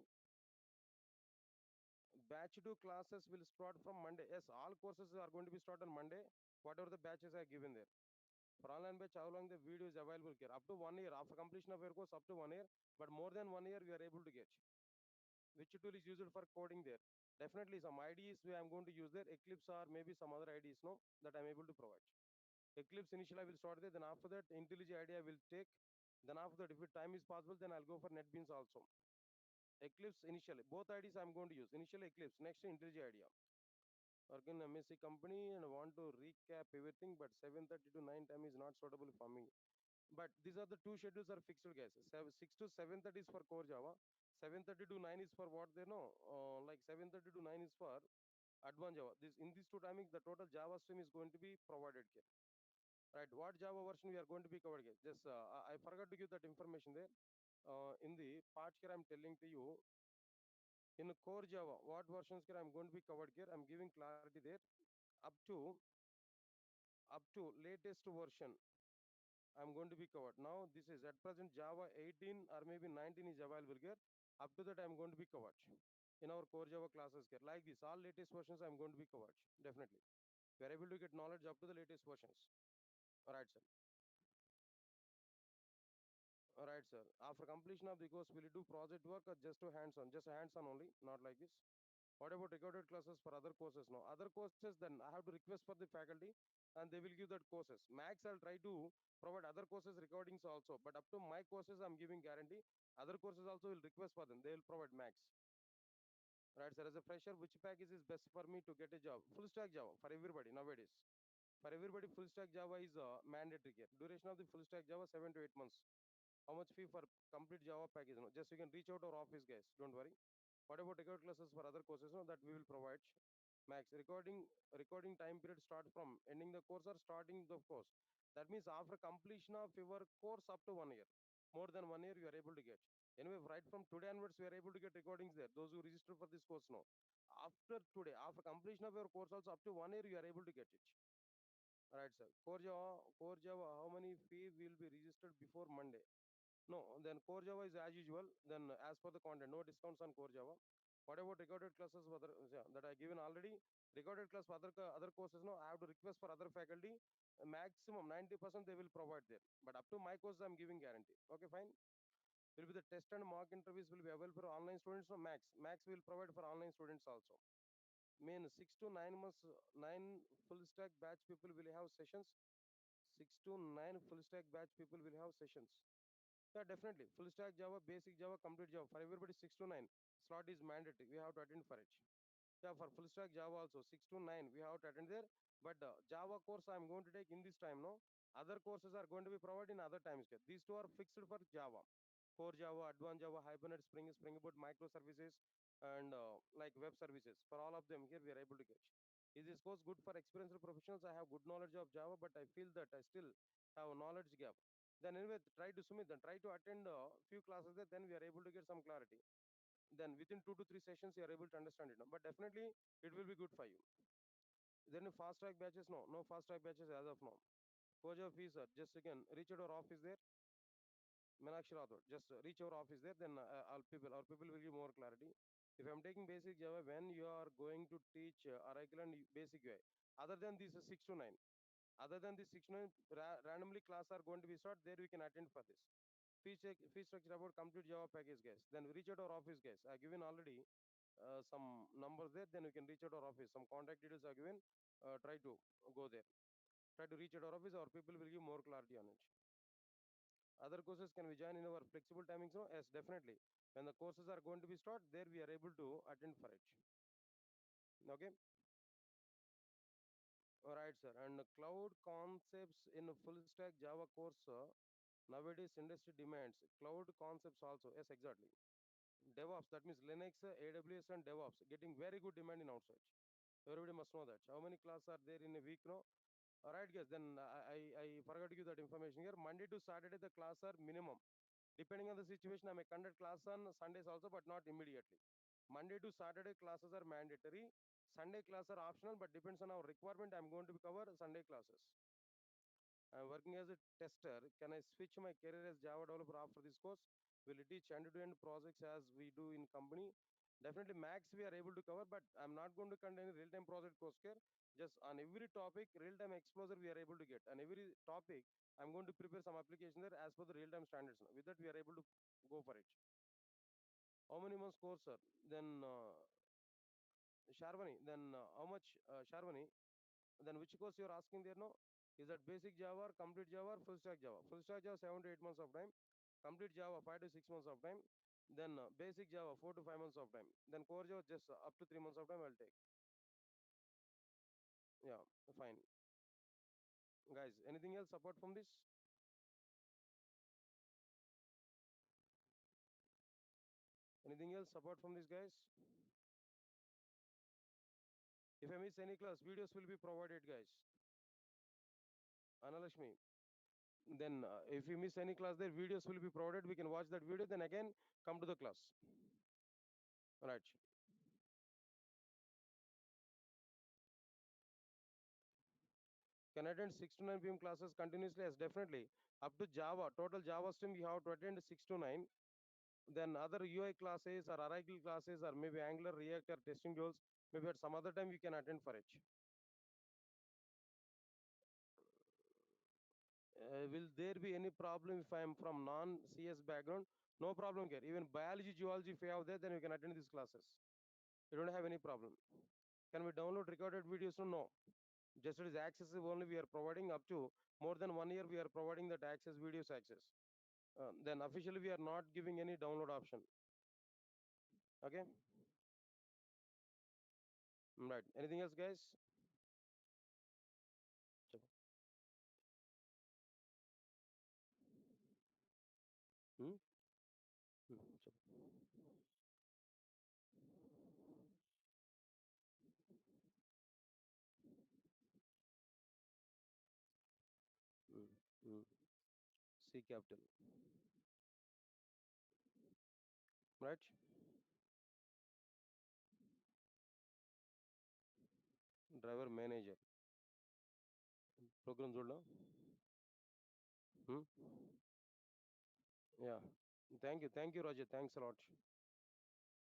Batch 2 classes will start from Monday. Yes, all courses are going to be start on Monday. Whatever the batches are given there. For online batch, how long the video is available here? Up to 1 year. After completion of your course, up to 1 year. But more than 1 year, we are able to get. Which tool is used for coding there? Definitely some IDs I'm going to use there. Eclipse or maybe some other IDs, no, that I'm able to provide. Eclipse initially I will start there. Then after that, IntelliJ ID I will take. Then after that, if it time is possible, then I'll go for NetBeans also. Eclipse initially. Both IDs I'm going to use. Initially Eclipse, next IntelliJ idea. Work in MSc company and want to recap everything, but 7:30 to 9 time is not suitable for me. But these are the two schedules are fixed, guys. 6 to 7:30 is for core Java. 7:30 to 9 is for what they know. Like 7:30 to 9 is for advanced Java. This in these two timings, the total Java stream is going to be provided here. Right? What Java version we are going to be covered, guys? Just I forgot to give that information there. In the part here, I'm telling to you in core Java, what versions here I'm going to be covered here. I'm giving clarity there. Up to up to latest version I'm going to be covered. Now this is at present Java 18 or maybe 19 is available here. Up to that I'm going to be covered in our core Java classes here. Like this, all latest versions I'm going to be covered. Definitely. We are able to get knowledge up to the latest versions. Alright, sir. Alright, sir. After completion of the course, will you do project work or just to hands-on? Just hands-on only, not like this. What about recorded classes for other courses? No, other courses, then I have to request for the faculty and they will give that courses. Max, I'll try to provide other courses recordings also, but up to my courses, I'm giving guarantee. Other courses also will request for them. They will provide max. Right, sir. As a fresher, which package is best for me to get a job? Full stack Java for everybody nowadays. For everybody, full stack Java is mandatory here. Duration of the full stack Java 7 to 8 months. How much fee for complete Java package? No, just you can reach out our office, guys. Don't worry. What about record classes for other courses? No, that we will provide. Max recording time period start from ending the course or starting the course. That means after completion of your course up to 1 year. More than 1 year you are able to get. Anyway, right from today onwards, we are able to get recordings there. Those who register for this course now. After today, after completion of your course also up to 1 year, you are able to get it. Right, sir. Core Java, how many fee will be registered before Monday? No, then core Java is as usual. Then as per the content, no discounts on core Java. What about recorded classes for other, yeah, that I given already? Recorded class for other courses, no, I have to request for other faculty. Maximum 90% they will provide there. But up to my course, I'm giving guarantee. Okay, fine. Will be the test and mock interviews will be available for online students. No, Max will provide for online students also. Mean 6 to 9 months, 9 full stack batch people will have sessions. 6 to 9 full stack batch people will have sessions. Yeah, definitely. Full stack Java, basic Java, complete Java. For everybody, 6 to 9. Slot is mandatory. We have to attend for it. Yeah, for full stack Java also, 6 to 9. We have to attend there. But Java course I'm going to take in this time, no? Other courses are going to be provided in other times. These two are fixed for Java. Core Java, Advanced Java, Hibernate, Spring Boot, microservices, and like web services. For all of them, here we are able to catch. Is this course good for experienced professionals? I have good knowledge of Java, but I feel that I still have a knowledge gap. Then anyway, try to Sumit, then try to attend a few classes there, then we are able to get some clarity. Then within 2 to 3 sessions, you are able to understand it. But definitely, it will be good for you. Then fast track batches, no, no fast track batches as of now. Koja fees, just again, reach out our office there. Meenakshi Rathod, just reach our office there, then our people will give more clarity. If I'm taking basic Java, when you are going to teach Oracle and basic UI, other than this 6 to 9, other than this 6 to 9, randomly class are going to be start, there we can attend for this. Fee structure about complete Java package, guys. Then reach out our office, guys. I given already some numbers there, then we can reach out our office. Some contact details are given. Try to go there. Try to reach out our office, our people will give more clarity on it. Other courses can we join in our flexible timings? No? Yes, definitely. When the courses are going to be start, there we are able to attend for it. Okay. All right, sir. And cloud concepts in full stack Java course. Nowadays, industry demands cloud concepts also. Yes, exactly. DevOps, that means Linux, AWS, and DevOps, getting very good demand in outside. Everybody must know that. How many classes are there in a week? No. All right, guys. Then I forgot to give that information here. Monday to Saturday, the class are minimum. Depending on the situation, I may conduct class on Sundays also, but not immediately. Monday to Saturday classes are mandatory. Sunday classes are optional, but depends on our requirement. I'm going to cover Sunday classes. I'm working as a tester. Can I switch my career as Java developer after this course? Will it teach end-to-end projects as we do in company? Definitely, max we are able to cover, but I'm not going to conduct any real-time project course here. Just on every topic, real-time exposure we are able to get. On every topic, I'm going to prepare some application there as per the real-time standards. With that, we are able to go for it. How many months course, sir? Then Sharvani, then how much Sharvani? Then which course you're asking there? No, is that basic Java, complete Java, full stack Java? Full stack Java 7 to 8 months of time, complete Java 5 to 6 months of time, then basic Java 4 to 5 months of time, then core Java just up to 3 months of time. I'll take. Yeah, fine, guys. Anything else apart from this? Anything else apart from this, guys? If I miss any class, videos will be provided, guys. Analashmi. Then if you miss any class, there videos will be provided. We can watch that video. Then again, come to the class. Right. Can attend 6 to 9 p.m. classes continuously? Yes, definitely. Up to Java, total Java stream, you have to attend 6 to 9. Then other UI classes or Oracle classes or maybe Angular, React or testing tools, maybe at some other time you can attend for it. Will there be any problem if I am from non-CS background? No problem here. Even biology, geology, if you have there, then you can attend these classes. You don't have any problem. Can we download recorded videos? No. Just it is access only we are providing up to more than 1 year we are providing that access videos access. Then officially we are not giving any download option. Okay. Right. Anything else, guys? Chalo. Hmm? Chalo. Hmm. Hmm. C capital. Right. Driver manager. Program जोड़ना. Hmm? Yeah. Thank you, Roger. Thanks a lot,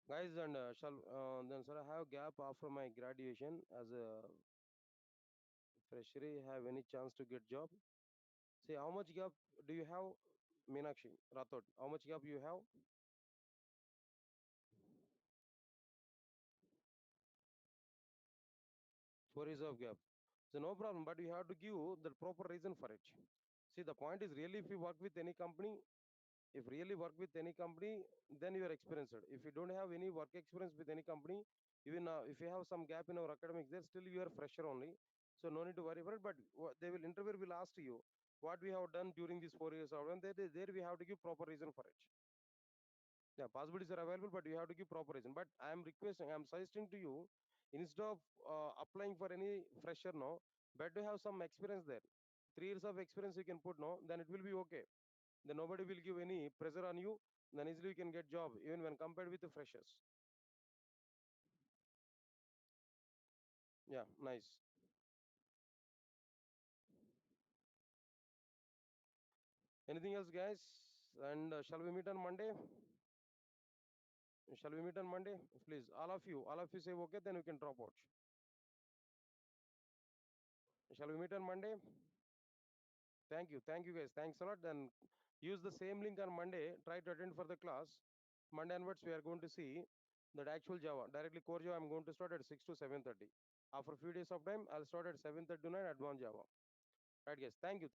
guys. And shall then, sir, I have gap after my graduation as a fresher. Have any chance to get job? Say, how much gap do you have, Meenakshi Rathod? How much gap you have? 4 years of gap. So no problem, but you have to give the proper reason for it. See, the point is really if you work with any company, if really work with any company, then you are experienced. If you don't have any work experience with any company, even if you have some gap in our academics, there still you are fresher only. So no need to worry about it. But they will interviewer will ask you what we have done during these 4 years, and there we have to give proper reason for it. Yeah, possibilities are available, but you have to give proper reason. But I am requesting, I am suggesting to you, instead of applying for any fresher, no, better to have some experience there. 3 years of experience you can put, no, then it will be okay. Then nobody will give any pressure on you. Then easily you can get job even when compared with the freshers. Yeah, nice. Anything else, guys? And shall we meet on Monday? Shall we meet on Monday? Please, all of you say okay, then we can drop out. Shall we meet on Monday? Thank you, guys. Thanks a lot. And use the same link on Monday. Try to attend for the class. Monday onwards, we are going to see that actual Java, directly core Java. I'm going to start at 6 to 7:30. After a few days of time, I'll start at 7:30 to 9 advanced Java. Right, guys. Thank you.